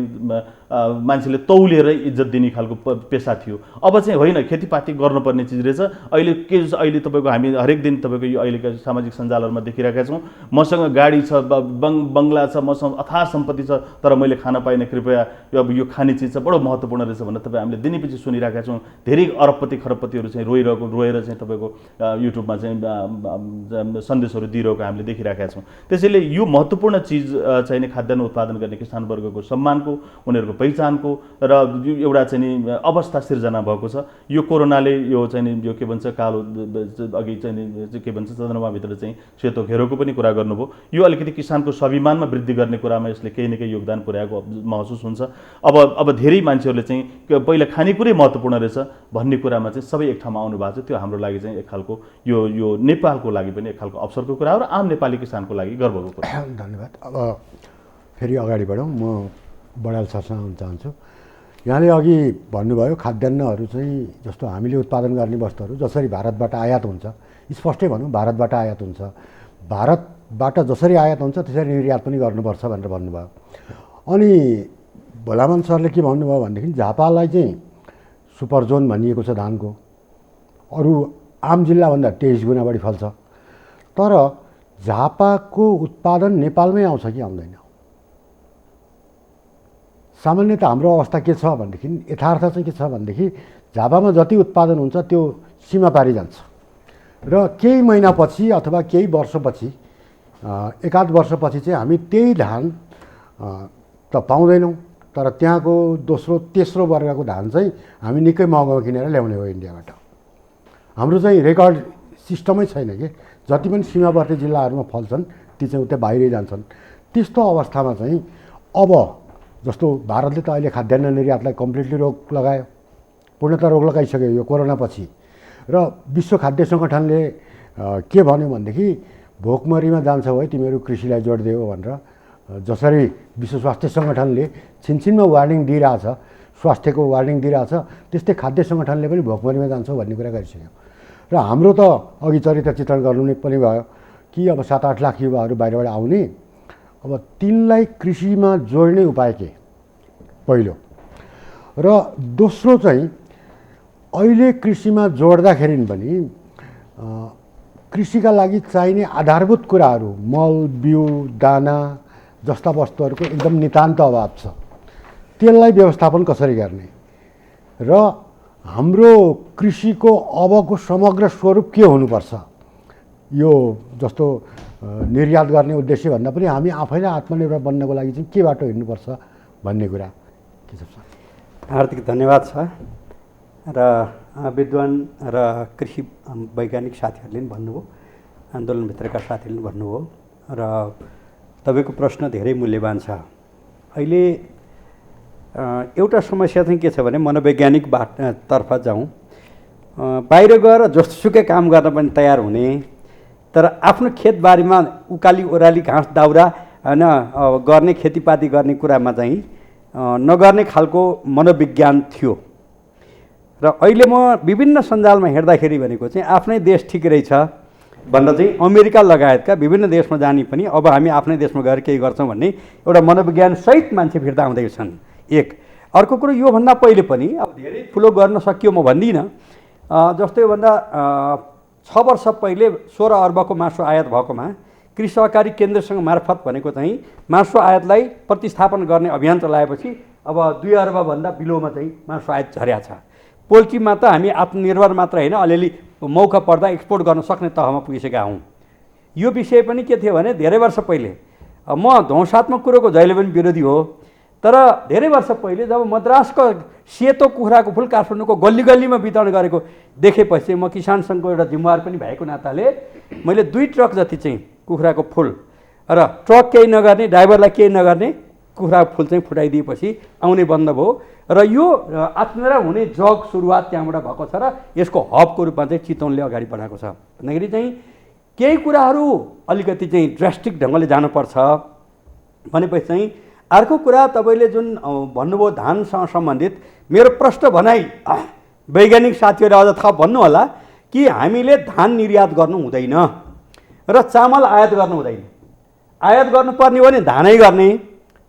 मान्छेले तौलेरै इज्जत दिने खालको पेसा थियो। अब चाहिँ होइन, खेतीपाती गर्नुपर्ने चिज रहेछ। अहिले तपाईँको हामी हरेक दिन तपाईँको यो अहिलेका सामाजिक सञ्जालहरूमा देखिरहेका छौँ, मसँग गाडी छ, बङ्गला छ, मसँग अथाह सम्पत्ति छ, तर मैले खान पाइनँ, कृपया अब यो खाने चिज चाहिँ बडो महत्त्वपूर्ण रहेछ भनेर तपाईँ हामीले दिनैपछि सुनिरहेका छौँ। धेरै अरबपति खरबपतिहरू चाहिँ रोएर चाहिँ तपाईँको युट्युबमा चाहिँ सन्देशहरू दिइरहेको हामीले देखिरहेका छौँ। त्यसैले यो महत्त्वपूर्ण चिज चाहिँ नि खाद्यान्न उत्पादन गर्ने किसान वर्गको सम्मानको, उनीहरूको पहिचानको र एउटा चाहिँ नि अवस्था सिर्जना भएको छ। यो कोरोनाले यो चाहिँ नि यो के भन्छ कालो अघि चाहिँ नि के भन्छ चन्द्रमाभित्र चाहिँ सेतो घेरोको पनि कुरा गर्नुभयो। यो अलिकति किसानको स्वाभिमानमा वृद्धि गर्ने कुरामा यसले केही न केही योगदान पुर्याएको महसुस हुन्छ। अब धेरै मान्छेहरूले चाहिँ पहिला खानेकुरै महत्त्वपूर्ण रहेछ भन्ने कुरामा चाहिँ सबै एक ठाउँमा आउनु भएको छ। त्यो हाम्रो लागि चाहिँ एक खालको यो नेपालको लागि पनि एक खालको अवसरको कुरा हो र आम नेपाली किसानको लागि गर्वको कुरा। धन्यवाद। अब फेरि अगाडि बढौँ, म बडाल सरसँग आउन चाहन्छु। यहाँले अघि भन्नुभयो खाद्यान्नहरू चाहिँ जस्तो हामीले उत्पादन गर्ने वस्तुहरू जसरी भारतबाट आयात हुन्छ, स्पष्टै भनौँ भारतबाट आयात हुन्छ, भारतबाट जसरी आयात हुन्छ त्यसरी निर्यात पनि गर्नुपर्छ भनेर भन्नुभयो। अनि भोलामान सरले के भन्नुभयो भनेदेखि झापालाई चाहिँ सुपर जोन भनिएको छ धानको, अरू आम जिल्लाभन्दा 23 गुणा बढी फल्छ। तर झापाको उत्पादन नेपालमै आउँछ कि आउँदैन? सामान्यतः हाम्रो अवस्था के छ भनेदेखि, यथार्थ चाहिँ के छ भनेदेखि झापामा जति उत्पादन हुन्छ त्यो सीमा पारी जान्छ र केही महिनापछि अथवा केही वर्षपछि, एकाध वर्षपछि चाहिँ हामी त्यही धान त पाउँदैनौँ, तर त्यहाँको दोस्रो तेस्रो वर्गको धान चाहिँ हामी निकै महँगो किनेर ल्याउने हो इन्डियाबाट। हाम्रो चाहिँ रेकर्ड सिस्टमै छैन कि जति पनि सीमावर्ती जिल्लाहरूमा फल्छन् ती चाहिँ उतै बाहिरै जान्छन्। त्यस्तो अवस्थामा चाहिँ अब जस्तो भारतले त अहिले खाद्यान्न निर्यातलाई कम्प्लिटली रोक लगायो, पूर्णतः रोक लगाइसक्यो यो कोरोनापछि। र विश्व खाद्य सङ्गठनले के भन्यो भनेदेखि भोकमरीमा जान्छौ है तिमीहरू कृषिलाई जोडिदियो भनेर जसरी विश्व स्वास्थ्य सङ्गठनले छिनछिनमा वार्निङ दिइरहेछ, स्वास्थ्यको वार्निङ दिइरहेछ, त्यस्तै खाद्य सङ्गठनले पनि भोकमरीमा जान्छौ भन्ने कुरा गरिसक्यो। र हाम्रो त अघि चरित्र चित्रण गर्नु नै पनि भयो कि अब 7-8 लाख युवाहरू बाहिरबाट आउने, अब तिनलाई कृषिमा जोड्ने उपाय के पहिलो, र दोस्रो चाहिँ अहिले कृषिमा जोड्दाखेरि पनि कृषिका लागि चाहिने आधारभूत कुराहरू मल बिउ दाना जस्ता वस्तुहरूको एकदम नितान्त अभाव छ। त्यसलाई व्यवस्थापन कसरी गर्ने र हाम्रो कृषिको अबको समग्र स्वरूप के हुनुपर्छ, यो जस्तो निर्यात गर्ने उद्देश्यभन्दा पनि हामी आफैलाई आत्मनिर्भर बन्नको लागि चाहिँ के बाटो हिँड्नुपर्छ भन्ने कुरा के छ? हार्दिक धन्यवाद छ। र विद्वान र कृषि वैज्ञानिक साथीहरूले पनि भन्नुभयो आन्दोलनभित्रका साथीहरूले भन्नुभयो र तपाईँको प्रश्न धेरै मूल्यवान छ। अहिले एउटा समस्या चाहिँ के छ भने मनोवैज्ञानिक तर्फ जाउँ, बाहिर गएर जस्तोसुकै काम गर्न पनि तयार हुने, तर आफ्नो खेतबारीमा उकाली ओह्राली घाँस दाउरा होइन गर्ने खेतीपाती गर्ने कुरामा चाहिँ नगर्ने खालको मनोविज्ञान थियो। र अहिले म विभिन्न सञ्जालमा हेर्दाखेरि भनेको चाहिँ आफ्नै देश ठिक रहेछ भन्दा चाहिँ अमेरिका लगायतका विभिन्न देशमा जाने पनि अब हामी आफ्नै देशमा गएर केही गर्छौँ भन्ने एउटा मनोविज्ञानसहित मान्छे फिर्ता आउँदैछन् छन्। एक अर्को कुरो योभन्दा पहिले पनि अब धेरै ठुलो गर्न सकियो म भन्दिनँ, जस्तै भन्दा 6 वर्ष पहिले 16 अर्बको मासु आयात भएकोमा कृषि सहकारी केन्द्रसँग मार्फत भनेको चाहिँ मासु आयातलाई प्रतिस्थापन गर्ने अभियान चलाएपछि अब 2 अर्बभन्दा बिलोमा चाहिँ मासु आयात झर्या छ। पोल्ट्रीमा त हामी आत्मनिर्भर मात्र होइन, अलिअलि मौका पर्दा एक्सपोर्ट गर्न सक्ने तहमा पुगिसकेका हौँ। यो विषय पनि के थियो भने धेरै वर्ष पहिले, म ध्वंसात्मक कुरोको जहिले पनि विरोधी हो, तर धेरै वर्ष पहिले जब मद्रासको सेतो कुखुराको फुल काठमाडौँको गल्ली गल्लीमा वितरण गरेको देखेपछि म किसान सङ्घको एउटा जिम्मेवार पनि भएको नाताले मैले 2 ट्रक जति चाहिँ कुखुराको फुल र ट्रक केही नगर्ने, ड्राइभरलाई केही नगर्ने कुखुराको फुल चाहिँ फुटाइदिएपछि आउने बन्द भयो र यो आत्मनिर्भर हुने जग सुरुवात त्यहाँबाट भएको छ र यसको हबको रूपमा चाहिँ चितवनले अगाडि बढाएको छ। भन्दाखेरि चाहिँ केही कुराहरू अलिकति चाहिँ ड्रास्टिक ढङ्गले जानुपर्छ भनेपछि चाहिँ अर्को कुरा तपाईँले जुन भन्नुभयो धानसँग सम्बन्धित, मेरो प्रश्न भनाइ वैज्ञानिक साथीहरूले अझ थप भन्नु होला कि हामीले धान निर्यात गर्नु हुँदैन र चामल आयात गर्नु हुँदैन। आयात गर्नुपर्ने हो भने धानै गर्ने,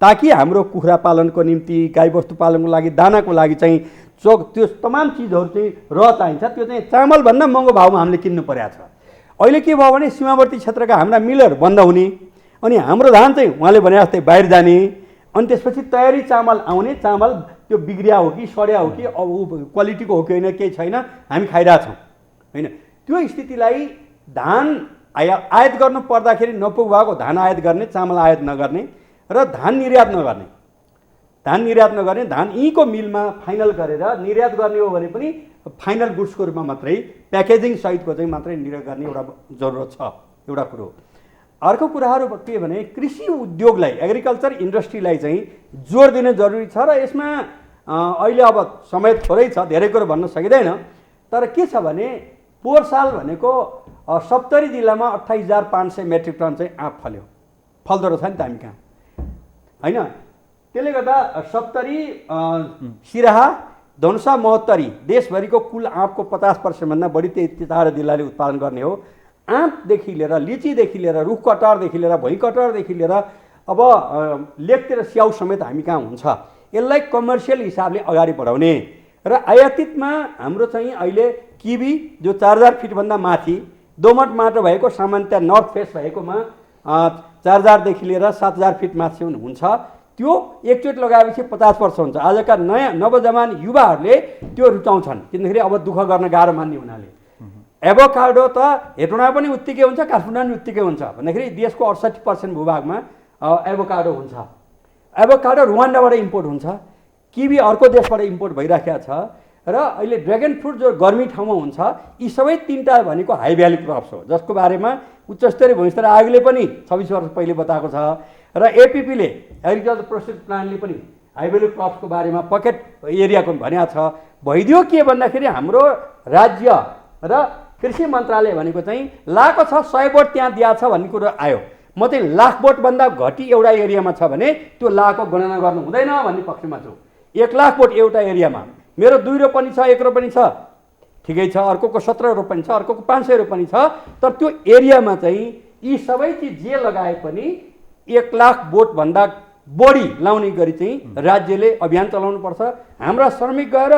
ताकि हाम्रो कुखुरा पालनको निम्ति, गाईबस्तु पालनको लागि, दानाको लागि चाहिँ त्यो तमाम चिजहरू चाहिँ चाहिन्छ, त्यो चाहिँ चामलभन्दा महँगो भावमा हामीले किन्नु परेको छ। अहिले के भयो भने सीमावर्ती क्षेत्रका हाम्रा मिलहरू बन्द हुने, अनि हाम्रो धान चाहिँ उहाँले भने जस्तै बाहिर जाने, अनि त्यसपछि तयारी चामल आउने, चामल त्यो बिग्रिया हो कि सड्या हो कि क्वालिटीको हो कि होइन केही छैन, हामी खाइरहेछौँ होइन। त्यो स्थितिलाई धान आयात गर्नु पर्दाखेरि नपुग भएको धान आयात गर्ने, चामल आयात नगर्ने र धान निर्यात नगर्ने, धान यहीँको मिलमा फाइनल गरेर निर्यात गर्ने हो भने पनि फाइनल गुड्सको रूपमा मात्रै प्याकेजिङ सहितको चाहिँ मात्रै निर्यात गर्ने एउटा जरुरत छ, एउटा कुरो। अर्को कुराहरू के भने कृषि उद्योगलाई, एग्रिकल्चर इन्डस्ट्रीलाई चाहिँ जोड दिने जरुरी छ र यसमा अहिले अब समय थोरै छ, धेरै कुरो भन्न सकिँदैन, तर के छ भने पोहोर साल भनेको 70 जिल्लामा 28,500 मेट्रिक टन चाहिँ आँप फल्दो रहेछ नि त हामी कहाँ होइन। त्यसले गर्दा 70 सिराहा, धनुषा, महोत्तरी देशभरिको कुल आँपको 50% भन्दा बढी 4 जिल्लाले उत्पादन गर्ने हो। आँपदेखि लिएर लिचीदेखि लिएर रुख कटहरदेखि लिएर भुइँ कटहरदेखि लिएर अब लेकतिर स्याउ समेत हामी कहाँ हुन्छ। यसलाई कमर्सियल हिसाबले अगाडि बढाउने र आयातितमा हाम्रो चाहिँ अहिले किवी जो 4000 फिटभन्दा माथि दोमट माटो भएको, सामान्यतया नर्थ फेस भएकोमा 4000 देखि लिएर 7000 फिट माथि हुन्छ, त्यो एकचोटि लगाएपछि 50 वर्ष हुन्छ। आजका नयाँ नवजवान युवाहरूले त्यो रुचाउँछन्, किनखेरि अब दुःख गर्न गाह्रो मान्ने हुनाले। एभोकाडो त हेटौँडा पनि उत्तिकै हुन्छ, काठमाडौँ पनि उत्तिकै हुन्छ, भन्दाखेरि देशको 68% भूभागमा एभोकाडो हुन्छ। एभोकाडो रुवान्डाबाट इम्पोर्ट हुन्छ, किवी अर्को देशबाट इम्पोर्ट भइराखेको छ र अहिले ड्र्यागन फ्रुट जो गर्मी ठाउँमा हुन्छ, यी सबै 3टा भनेको हाई भ्याल्यु क्रप्स हो, जसको बारेमा उच्चस्तरीय भूस्तरीय आयोगले पनि 26 वर्ष पहिले बताएको छ र एपिपीले एग्रिकल्चर प्रोसेस प्लानले पनि हाई भ्याल्यु क्रप्सको बारेमा पकेट एरियाको भनेको छ। भइदियो के भन्दाखेरि हाम्रो राज्य र कृषि मन्त्रालय भनेको चाहिँ लाखको छ 100 बोट त्यहाँ दिएको छ भन्ने कुरो आयो। म चाहिँ लाख बोटभन्दा घटी एउटा एरियामा छ भने त्यो लाखको गणना गर्नु हुँदैन भन्ने पक्षमा छु। 1 लाख बोट एउटा एरियामा मेरो 2 रोपनी छ, 1 रोपनी छ, ठिकै छ, अर्कोको 17 रोपनी छ, अर्कोको 500 रोपनी छ, तर त्यो एरियामा चाहिँ यी सबै चिज जे लगाए पनि 1 लाख बोटभन्दा बढी लाउने गरी चाहिँ राज्यले अभियान चलाउनुपर्छ। हाम्रा श्रमिक गएर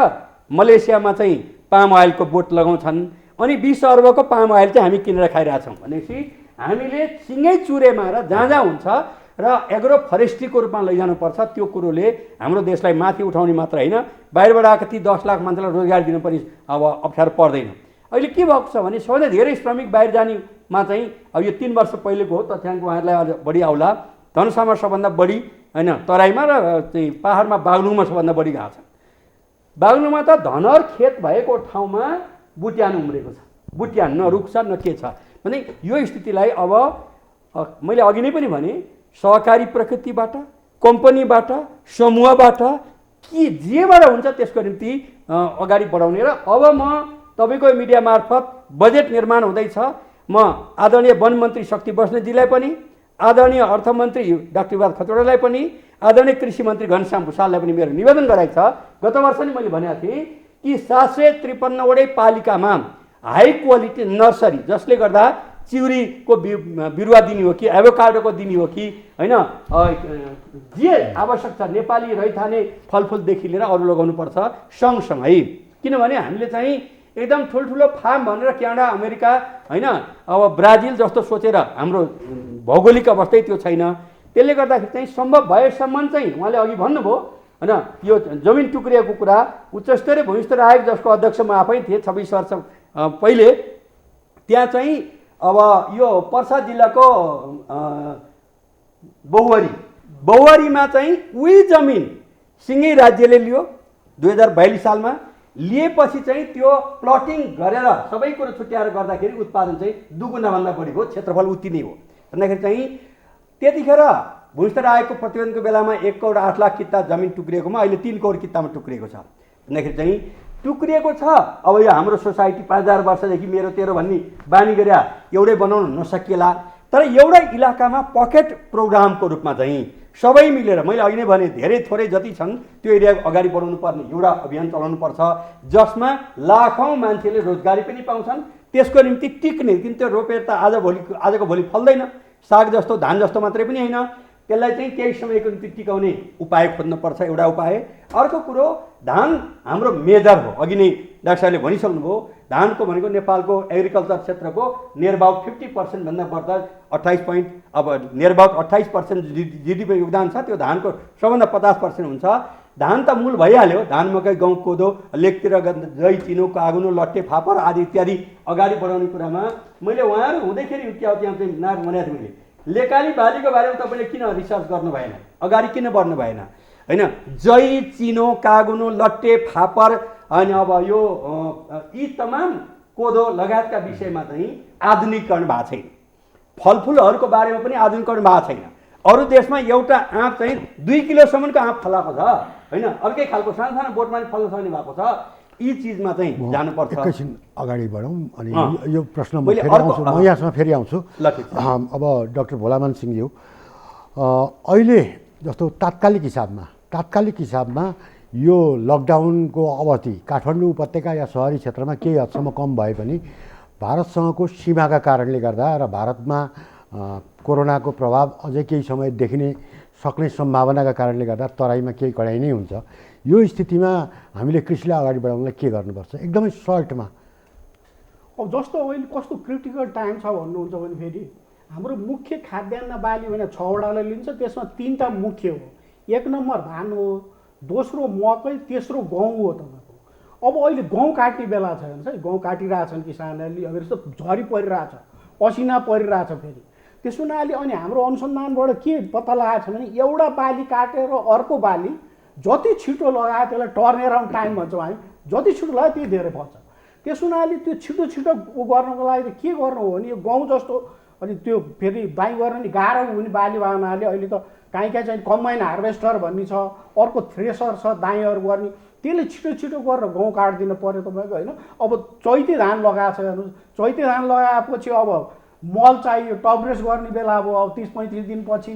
मलेसियामा चाहिँ पाम ऑयलको बोट लगाउँछन्, अनि 20 अर्बको पाम ऑयल चाहिँ हामी किनेर खाइरहेछौँ भनेपछि हामीले सिँगै चुरेमा र जहाँ जहाँ हुन्छ र एग्रो फरेस्ट्रीको रूपमा लैजानुपर्छ। त्यो कुरोले हाम्रो देशलाई माथि उठाउने मात्र होइन, बाहिरबाट आएको ती 10 लाख मान्छेलाई रोजगार दिनु पनि अब अप्ठ्यारो पर्दैन। अहिले के भएको छ भने सबैभन्दा धेरै श्रमिक बाहिर जानेमा चाहिँ अब यो 3 वर्ष पहिलेको हो, तथ्याङ्क उहाँहरूलाई अझ बढी आउला। धनुषामा सबभन्दा बढी होइन, तराईमा र चाहिँ पाहाडमा बागलुङमा सबभन्दा बढी गएको छ। बागलुङमा त धनहर खेत भएको ठाउँमा बुट्यान उम्रेको छ, बुट्यान न रुख छ न के छ। भने यो स्थितिलाई अब मैले अघि नै पनि भने सहकारी प्रकृतिबाट, कम्पनीबाट, समूहबाट के जेबाट हुन्छ त्यसको निम्ति अगाडि बढाउने र अब म तपाईँको मिडिया मार्फत बजेट निर्माण हुँदैछ, म आदरणीय वन मन्त्री शक्ति बस्नेतजीलाई पनि, आदरणीय अर्थमन्त्री डाक्टर युवराज खतिवड़ालाई पनि, आदरणीय कृषि मन्त्री घनश्याम भुषाललाई पनि मेरो निवेदन गराएको छ। गत वर्ष नि मैले भनेको थिएँ कि 753 वटै पालिकामा हाई क्वालिटी नर्सरी, जसले गर्दा चिउरीको बिरुवा दिने हो कि एभोकाडोको दिने हो कि होइन, जे आवश्यक छ नेपाली रैथाने फलफुलदेखि लिएर अरू लगाउनुपर्छ सँगसँगै। किनभने हामीले चाहिँ एकदम ठुल्ठुलो फार्म भनेर क्यानाडा, अमेरिका होइन, अब ब्राजिल जस्तो सोचेर हाम्रो भौगोलिक अवस्थै त्यो छैन। त्यसले गर्दाखेरि चाहिँ सम्भव भएसम्म चाहिँ उहाँले अघि भन्नुभयो होइन, यो जमिन टुक्रिएको कुरा उच्चस्तरीय भूमिस्तर आयोग जसको अध्यक्ष म आफै थिएँ 26 वर्ष पहिले, त्यहाँ चाहिँ अब यो पर्सा जिल्लाको बहुवरीमा चाहिँ उही जमिन सिङ्गै राज्यले लियो 2042 सालमा। लिएपछि चाहिँ त्यो प्लटिङ गरेर सबै कुरो छुट्याएर गर्दाखेरि उत्पादन चाहिँ दुगुनाभन्दा बढी भयो, क्षेत्रफल उति नै हो। भन्दाखेरि चाहिँ त्यतिखेर भूमिस्तर आयोगको प्रतिवेदनको बेलामा 1 करोड 8 लाख किता जमिन टुक्रिएकोमा अहिले 3 करोड कितामा टुक्रिएको छ। भन्दाखेरि चाहिँ टुक्रिएको छ। अब यो हाम्रो सोसाइटी 5000 वर्षदेखि मेरो तेरो भन्ने बानी गरे एउटै बनाउन नसकिएला, तर एउटा इलाकामा पकेट प्रोग्रामको रूपमा चाहिँ सबै मिलेर, मैले अघि नै भने धेरै थोरै जति छन् त्यो एरिया अगाडि बढाउनु पर्ने एउटा अभियान चलाउनु पर्छ, जसमा लाखौँ मान्छेले रोजगारी पनि पाउँछन्। त्यसको निम्ति टिक्ने, किन त्यो रोपेर त आजको भोलि फल्दैन, साग जस्तो धान जस्तो मात्रै पनि होइन, त्यसलाई चाहिँ केही समयको निम्ति टिकाउने उपाय खोज्नुपर्छ, एउटा उपाय। अर्को कुरो, धान हाम्रो मेजर हो, अघि नै डाक्टर साहबले भनिसक्नुभयो। धानको भनेको नेपालको एग्रिकल्चर क्षेत्रको नियर अबाउट 50% भन्दा बढ्दा 28% जिडिपी योगदान छ, त्यो धानको सबभन्दा 50% हुन्छ। धान त मूल भइहाल्यो, धान, मकै, गहुँ, कोदो, लेकतिर जै, चिनो, कागुनो, लट्टे, फापर आदि इत्यादि अगाडि बढाउने कुरामा मैले उहाँहरू हुँदैखेरि त्यहाँ चाहिँ नाक भनेको थिएँ मैले, लेकाली बालीको बारेमा तपाईँले किन रिसर्च गर्नु भएन, अगाडि किन बढ्नु भएन होइन। जै, चिनो, कागुनो, लट्टे, फापर अनि अब यो यी तमाम कोदो लगायतका विषयमा चाहिँ आधुनिकीकरण भएको छैन। फलफुलहरूको बारेमा पनि आधुनिकीकरण भएको छैन। अरू देशमा एउटा आँप चाहिँ 2 किलोसम्मको आँप फलाएको छ होइन, अर्कै खालको सानो सानो बोटमा पनि फल्न सक्ने भएको छ। यी चिजमा चाहिँ जानुपर्छ। एकैछिन अगाडि बढौँ अनि यो प्रश्न म यहाँसँग फेरि आउँछु। अब डाक्टर भोलामान सिंहज्यू, अहिले जस्तो तात्कालिक हिसाबमा यो लकडाउनको अवधि काठमाडौँ उपत्यका या सहरी क्षेत्रमा केही हदसम्म कम भए पनि भारतसँगको सीमाका कारणले गर्दा र भारतमा कोरोनाको प्रभाव अझै केही समय देखिने सक्ने सम्भावनाका कारणले गर्दा तराईमा केही कडाइ नै हुन्छ। यो स्थितिमा हामीले कृषिलाई अगाडि बढाउनलाई के गर्नुपर्छ एकदमै सर्टमा? अब जस्तो अहिले कस्तो क्रिटिकल टाइम छ भन्नुहुन्छ भने फेरि हाम्रो मुख्य खाद्यान्न बाली भने 6 वटालाई लिन्छ, त्यसमा 3टा मुख्य हो। 1 नम्बर धान हो, दोस्रो मकै, तेस्रो गहुँ हो तपाईँको। अब अहिले गहुँ काट्ने बेला छ हेर्नुहोस् है, गहुँ काटिरहेछन् किसानहरूले, अब यस्तो झरी परिरहेछ, असिना परिरहेछ फेरि। त्यस हुनाले अनि हाम्रो अनुसन्धानबाट के पत्ता लगाएको छ भने एउटा बाली काटेर अर्को बाली जति छिटो लगायो त्यसलाई टर्न अराउन्ड टाइम भन्छौँ हामी, जति छिटो लगायो त्यति धेरै फल्छ। त्यस हुनाले त्यो छिटो गर्नको लागि के गर्नु हो भने यो गहुँ जस्तो अनि त्यो फेरि दाइँ गर्न नि गाह्रो हुने बाली भएको हुनाले अहिले त काहीँ चाहिँ कम्बाइन हार्भेस्टर भन्ने छ, अर्को थ्रेसर छ दाइँहरू गर्ने, त्यसले छिटो गरेर गहुँ काटिदिनु पऱ्यो तपाईँको होइन। अब चैते धान लगाएको छ हेर्नुहोस्, चैते धान लगाएपछि अब मल चाहियो, टपरेस गर्ने बेला अब 30-35 दिनपछि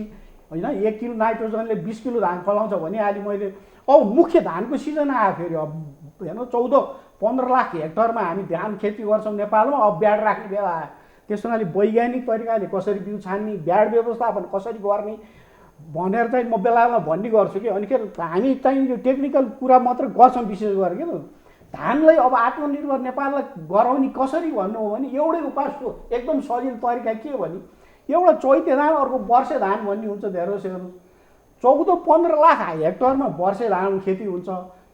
होइन 1 किलो नाइट्रोजनले 20 किलो धान फलाउँछ भनिहालेँ मैले। अब मुख्य धानको सिजन आयो फेरि, अब हेर्नु 14-15 लाख हेक्टरमा हामी धान खेती गर्छौँ नेपालमा। अब ब्याड राख्ने बेला आयो, त्यस हुनाले वैज्ञानिक तरिकाले कसरी बिउ छान्ने, ब्याड व्यवस्थापन कसरी गर्ने भनेर चाहिँ म बेलामा भन्ने गर्छु कि। अनि के हामी चाहिँ यो टेक्निकल कुरा मात्र गर्छौँ विशेष गरेर के धानलाई अब आत्मनिर्भर नेपाललाई गराउने कसरी भन्नु हो भने एउटै उपाय एकदम सजिलो तरिका के भने एउटा चैते धान अर्को वर्षे धान भन्ने हुन्छ। धेरै हेर्नु 14-15 लाख हेक्टरमा वर्षे धान खेती हुन्छ।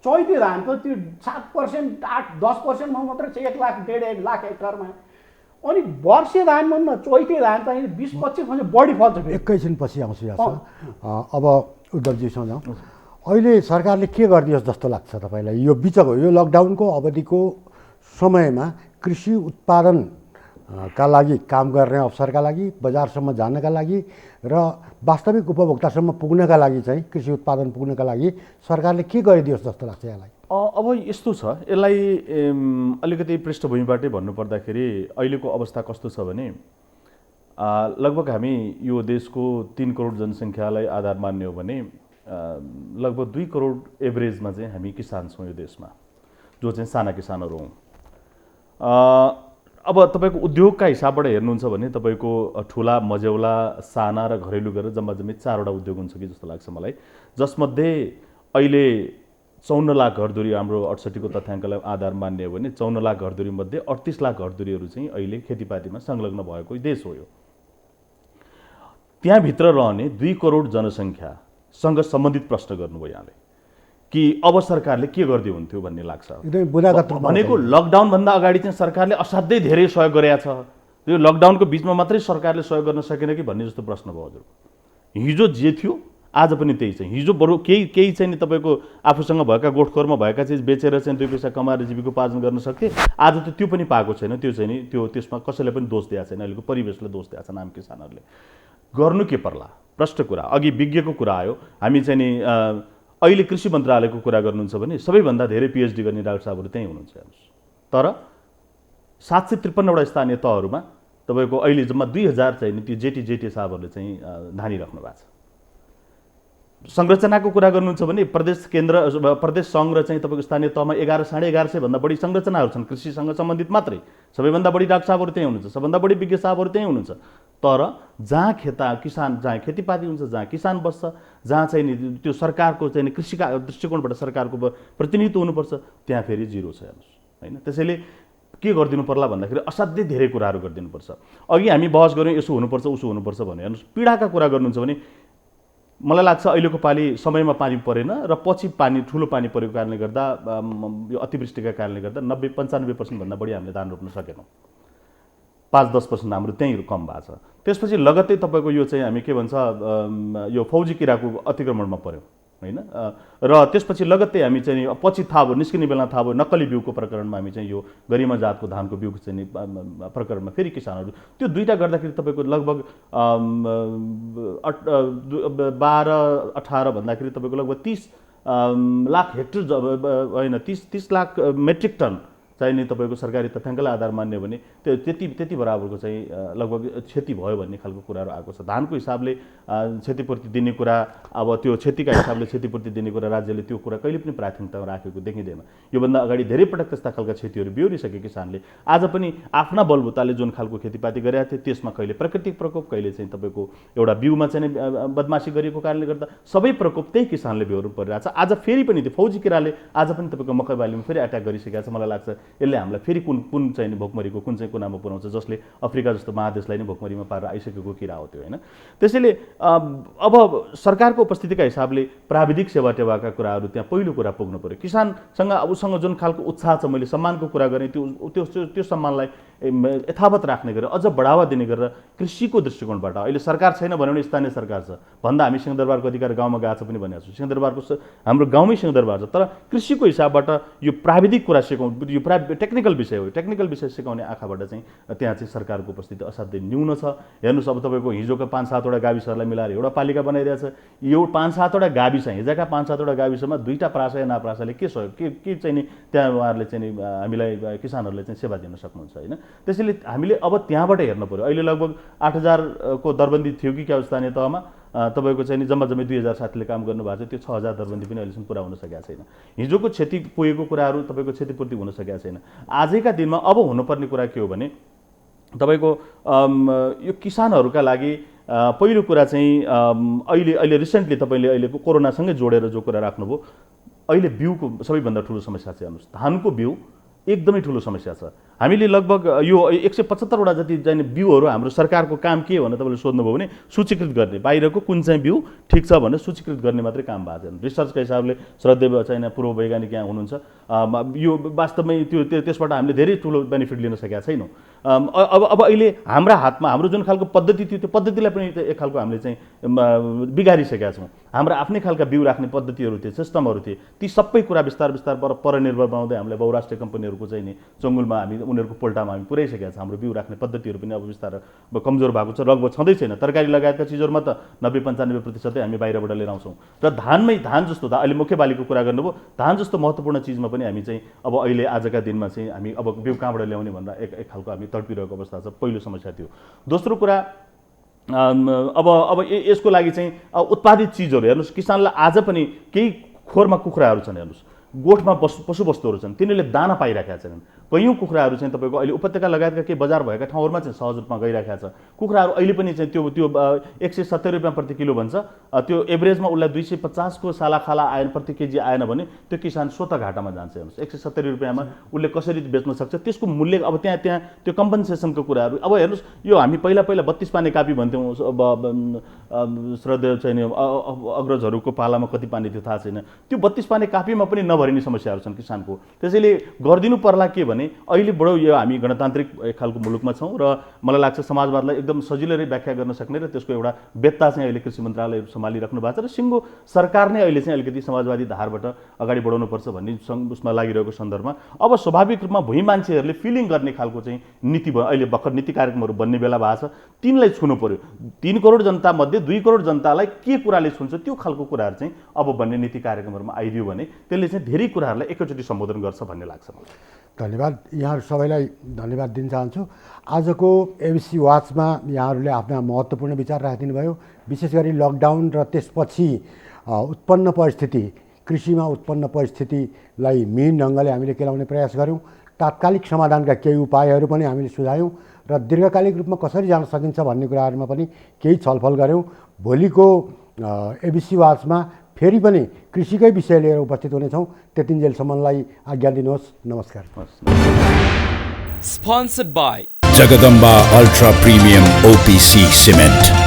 चैते धान त त्यो 7%, 8-10%मा मात्रै चाहिँ 1 लाख 1.5 लाख हेक्टरमा। अनि वर्षे धान भन्दा चैते धान चाहिँ 20-25% बढी फल्छ। एकैछिन पछि आउँछु यहाँ। अब उद्धवजीसँग जाउँ। अहिले सरकारले के गरिदियोस् जस्तो लाग्छ तपाईँलाई? यो बिचको यो लकडाउनको अवधिको समयमा कृषि उत्पादन का लागि काम गर्ने अवसरका लागि, बजारसम्म जानका लागि र वास्तविक उपभोक्तासम्म पुग्नका लागि चाहिँ कृषि उत्पादन पुग्नका लागि सरकारले के गरिदियोस् जस्तो लाग्छ यहाँलाई? अब यस्तो छ, यसलाई अलिकति पृष्ठभूमिबाटै भन्नुपर्दाखेरि अहिलेको अवस्था कस्तो छ भने लगभग हामी यो देशको 3 करोड जनसङ्ख्यालाई आधार मान्ने हो भने लगभग 2 करोड एभरेजमा चाहिँ हामी किसान छौँ यो देशमा, जो चाहिँ साना किसानहरू हौँ। अब तपाईँको उद्योगका हिसाबबाट हेर्नुहुन्छ भने तपाईँको ठुला, मझौला, साना र घरेलु गरेर जम्मा जम्मी 4वटा उद्योग हुन्छ कि जस्तो लाग्छ मलाई, जसमध्ये अहिले 54 लाख घरधुरी हाम्रो 68 को तथ्याङ्कलाई आधार मान्ने हो भने 54 लाख घरधुरी मध्ये 38 लाख घरधुरीहरू चाहिँ अहिले खेतीपातीमा संलग्न भएको देश हो यो। त्यहाँभित्र रहने 2 करोड जनसङ्ख्यासँग सम्बन्धित प्रश्न गर्नुभयो यहाँले कि अब सरकारले के गर्दै हुन्थ्यो भन्ने लाग्छ। एकदमै बुदागत रूपमा भनेको लकडाउनभन्दा अगाडि चाहिँ सरकारले असाध्यै धेरै सहयोग गरेको छ, यो लकडाउनको बिचमा मात्रै सरकारले सहयोग गर्न सकेन कि भन्ने जस्तो प्रश्न भयो हजुर। हिजो जे थियो आज पनि त्यही छ। हिजो बरु केही चाहिँ नि तपाईँको आफूसँग भएका गोठखोरमा भएका चिज बेचेर चाहिँ 2 पैसा कमाएर जीविकोपार्जन गर्न सक्थे, आज त त्यो पनि पाएको छैन। त्यो चाहिँ नि त्यसमा कसैले पनि दोष दिएको छैन, अहिलेको परिवेशले दोष दिएको छ, आम किसानहरूले। गर्नु के पर्ला? प्रष्ट कुरा। अघि विज्ञको कुरा आयो, हामी चाहिँ नि अहिले कृषि मन्त्रालयको कुरा गर्नुहुन्छ भने सबैभन्दा धेरै पिएचडी गर्ने डाक्टर साहबहरू त्यहीँ हुनुहुन्छ हेर्नुहोस्। तर 753वटा स्थानीय तहहरूमा तपाईँको अहिले जम्मा 2000 चाहिँ नि त्यो जेटी साहबहरूले चाहिँ धानिराख्नु भएको छ। संरचनाको कुरा गर्नुहुन्छ भने प्रदेश केन्द्र, प्रदेश सङ्घ र चाहिँ तपाईँको स्थानीय तहमा 1100-1150 भन्दा बढी संरचनाहरू छन् कृषिसँग सम्बन्धित मात्रै। सबैभन्दा बढी डाक्टर साहबहरू त्यहीँ हुनुहुन्छ, सबभन्दा बढी विज्ञ साहबहरू त्यहीँ हुनुहुन्छ। तर जहाँ जहाँ खेतीपाती हुन्छ, जहाँ किसान बस्छ, जहाँ चाहिँ नि त्यो सरकारको चाहिँ कृषिका दृष्टिकोणबाट सरकारको प्रतिनिधित्व हुनुपर्छ, त्यहाँ फेरि जिरो छ हेर्नुहोस् होइन। त्यसैले के गरिदिनु पर्ला भन्दाखेरि असाध्यै धेरै कुराहरू गरिदिनुपर्छ। अघि हामी बहस गऱ्यौँ यसो हुनुपर्छ उसो हुनुपर्छ भने, हेर्नुहोस् पीडाका कुरा गर्नुहुन्छ भने मलाई लाग्छ अहिलेको पालि समयमा पानी परेन र पछि ठुलो पानी परेको कारणले गर्दा यो अतिवृष्टिका कारणले गर्दा 90-95% भन्दा बढी हामीले धान रोप्न सकेनौँ। 5-10% हाम्रो त्यहीँ कम भएको छ। त्यसपछि लगत्तै तपाईँको यो चाहिँ हामी के भन्छ यो फौजी किराको अतिक्रमणमा पर्यो होइन। र त्यसपछि लगत्तै हामी चाहिँ पछि थाहा भयो, निस्किने बेला थाहा भयो, नक्कली बिउको प्रकरणमा हामी चाहिँ यो गरिमा जातको धानको बिउको चाहिँ प्रकरणमा फेरि किसानहरू त्यो दुईटा गर्दाखेरि तपाईँको लगभग 12-18 भन्दाखेरि तपाईँको लगभग 30 लाख हेक्टर होइन 30 लाख मेट्रिक टन चाहिँ नि तपाईँको सरकारी तथ्याङ्कलाई आधार मान्यो भने त्यो त्यति बराबरको चाहिँ लगभग क्षति भयो भन्ने खालको कुराहरू आएको छ। धानको हिसाबले क्षतिपूर्ति दिने कुरा, अब त्यो क्षतिका हिसाबले क्षतिपूर्ति दिने कुरा राज्यले त्यो कुरा कहिले पनि प्राथमिकतामा राखेको देखिँदैन। योभन्दा अगाडि धेरै पटक त्यस्ता खालका क्षतिहरू बिहोरिसके किसानले। आज पनि आफ्ना बलबुताले जुन खालको खेतीपाती गरेका थिए त्यसमा कहिले प्राकृतिक प्रकोप, कहिले चाहिँ तपाईँको एउटा बिउमा चाहिँ बदमासी गरिएको कारणले गर्दा सबै प्रकोप त्यही किसानले बिहोर्नु परिरहेको छ। आज फेरि पनि त्यो फौजी किराले आज पनि तपाईँको मकै बालीमा फेरि एट्याक गरिसकेको छ। मलाई लाग्छ यसले हामीलाई फेरि कुन चाहिँ भोकमरीको कुन चाहिँ कुनामा पुर्याउँछ, जसले अफ्रिका जस्तो महादेशलाई नै भोकमरीमा पारेर आइसकेको किरा हो त्यो होइन। त्यसैले अब सरकारको उपस्थितिका हिसाबले प्राविधिक सेवा टेवाका कुराहरू त्यहाँ पहिलो कुरा पुग्नु पर्यो। किसानसँग उसँग जुन खालको उत्साह छ, मैले सम्मानको कुरा गरेँ, त्यो सम्मानलाई यथावत राख्ने गरेर अझ बढावा दिने गरेर कृषिको दृष्टिकोणबाट अहिले सरकार छैन भने स्थानीय सरकार छ भन्दा हामी सिंहदरबारको अधिकार गाउँमा गएको छ पनि भनेको छु। सिंहदरबारको हाम्रो गाउँमै सिंहदरबार छ, तर कृषिको हिसाबबाट यो प्राविधिक कुरा सिकाउनु, यो टेक्निकल विषय हो, टेक्निकल विषय सिकाउने आँखाबाट चाहिँ त्यहाँ चाहिँ सरकारको उपस्थिति असाध्यै न्यून छ। हेर्नुहोस् अब तपाईँको हिजोका 5-7वटा गाविसहरूलाई मिलाएर एउटा पालिका बनाइदिएको छ। यो 5-7वटा गाविस, हिजोका 5-7वटा गाविसमा 2टा प्रासा या नाप्रासाले के सहयोग के चाहिँ नि त्यहाँ उहाँहरूले चाहिँ हामीलाई किसानहरूले चाहिँ सेवा दिन सक्नुहुन्छ होइन। त्यसैले हामीले अब त्यहाँबाट हेर्नु पर्यो। अहिले लगभग 8000 को दरबन्दी थियो कि क्या स्थानीय तहमा, तपाईँको चाहिँ नि जम्मा 2007ले काम गर्नुभएको छ, त्यो 6000 दरबन्दी पनि अहिलेसम्म पुरा हुन सकेको छैन। हिजोको क्षति पुगेको कुराहरू तपाईँको क्षतिपूर्ति हुन सकेको छैन। आजैका दिनमा अब हुनुपर्ने कुरा के हो भने तपाईँको यो किसानहरूका लागि पहिलो कुरा चाहिँ अहिले रिसेन्टली तपाईँले अहिलेको कोरोनासँगै जोडेर जो कुरा राख्नुभयो, अहिले बिउको सबैभन्दा ठुलो समस्या चाहिँ हेर्नुहोस्, धानको बिउ एकदमै ठुलो समस्या छ। हामीले लगभग यो 175वटा जति चाहिँ बिउहरू हाम्रो सरकारको काम के हो भने तपाईँले सोध्नुभयो भने सूचीकृत गर्ने, बाहिरको कुन चाहिँ बिउ ठिक छ भनेर सूचीकृत गर्ने मात्रै काम भएको छैन। रिसर्चको हिसाबले श्रद्धेय चाहिँ पूर्व वैज्ञानिक यहाँ हुनुहुन्छ, यो वास्तवमै त्यसबाट हामीले धेरै ठुलो बेनिफिट लिन सकेका छैनौँ। अब अहिले हाम्रा हातमा हाम्रो जुन खालको पद्धति थियो त्यो पद्धतिलाई पनि एक खालको हामीले चाहिँ बिगारिसकेका छौँ। हाम्रो आफ्नै खालका बिउ राख्ने पद्धतिहरू थिए, सिस्टमहरू थिए, ती सबै कुरा बिस्तार परनिर्भर बनाउँदै हामीले बहुराष्ट्रिय कम्पनीहरूको चाहिँ नि चङ्गुलमा हामी उनीहरूको पोल्टामा हामी पुर्याइसकेका छौँ। हाम्रो बिउ राख्ने पद्धतिहरू पनि अब बिस्तारै अब कमजोर भएको छ, लगभग छँदै छैन। तरकारी लगायतका चिजहरूमा त 90-95% हामी बाहिरबाट लिएर आउँछौँ। र धान जस्तो अहिले मुख्य बालीको कुरा गर्नुभयो, धान जस्तो महत्त्वपूर्ण चिजमा पनि हामी चाहिँ अब अहिले आजका दिनमा चाहिँ हामी अब बिउ कहाँबाट ल्याउने भनेर एक खालको हामी तडपिरहेको अवस्था छ। पहिलो समस्या थियो। दोस्रो कुरा अब यसको लागि चाहिँ उत्पादित चिजहरू हेर्नुहोस्, किसानलाई आज पनि केही खोरमा कुखुराहरू छन्, हेर्नुहोस् गोठमा पशुवस्तुहरू छन्, तिनीहरूले दाना पाइरहेका छैनन्। कैयौँ कुखुराहरू चाहिँ तपाईँको अहिले उपत्यका लगायतका केही बजार भएका ठाउँहरूमा चाहिँ सहज रूपमा गइरहेका छ। कुखुराहरू अहिले पनि चाहिँ त्यो 170 रुपियाँ प्रति किलो भन्छ, त्यो एभरेजमा उसलाई 250 को सालाखाला आएन, प्रति केजी आएन भने त्यो किसान स्वतः घाटामा जान्छ। हेर्नुहोस् 170 रुपियाँमा उसले कसरी बेच्न सक्छ, त्यसको मूल्य अब त्यहाँ त्यो कम्पन्सेसनको कुराहरू। अब हेर्नुहोस् यो हामी पहिला 32 पानी कापी भन्थ्यौँ, अब श्रद्धेय चाहिँ अग्रजहरूको पालामा कति पानी थियो थाहा छैन, त्यो 32 पानी कापीमा पनि नभरिने समस्याहरू छन् किसानको। त्यसैले गरिदिनु पर्ला के भने अहिले बडो यो हामी गणतान्त्रिक एक खालको मुलुकमा छौँ र मलाई लाग्छ समाजवादलाई एकदम सजिलै व्याख्या गर्न सक्ने र त्यसको एउटा बेत्ता चाहिँ अहिले कृषि मन्त्रालय सम्हालिराख्नु भएको छ र सिङ्गो सरकार नै अहिले चाहिँ अलिकति समाजवादी धारबाट अगाडि बढाउनुपर्छ भन्ने उसमा लागिरहेको सन्दर्भमा अब स्वाभाविक रूपमा भुइँ मान्छेहरूले फिलिङ गर्ने खालको चाहिँ नीति अहिले भर्खर नीति कार्यक्रमहरू बन्ने बेला भएको छ। तिनलाई छुनु पर्यो। 3 करोड जनता मध्ये 2 करोड जनतालाई के कुराले छुन्छ त्यो खालको कुराहरू चाहिँ अब बन्ने नीति कार्यक्रमहरूमा आइदियो भने त्यसले चाहिँ धेरै कुराहरूलाई एकैचोटि सम्बोधन गर्छ भन्ने लाग्छ मलाई। धन्यवाद। यहाँहरू सबैलाई धन्यवाद दिन चाहन्छु। आजको एबिसी वाचमा यहाँहरूले आफ्ना महत्त्वपूर्ण विचार राखिदिनु भयो। विशेष गरी लकडाउन र त्यसपछि उत्पन्न परिस्थिति, कृषिमा उत्पन्न परिस्थितिलाई मिहिन ढङ्गले हामीले केलाउने प्रयास गऱ्यौँ। तात्कालिक समाधानका केही उपायहरू पनि हामीले सुझायौँ र दीर्घकालिक रूपमा कसरी जान सकिन्छ भन्ने कुराहरूमा पनि केही छलफल गऱ्यौँ। भोलिको एबिसी वाचमा फेरि पनि कृषिकै विषय लिएर उपस्थित हुनेछौँ। त्यतिन्जेलसम्मलाई आज्ञा दिनुहोस्। नमस्कार। Sponsored by Jagadamba Ultra Premium OPC Cement.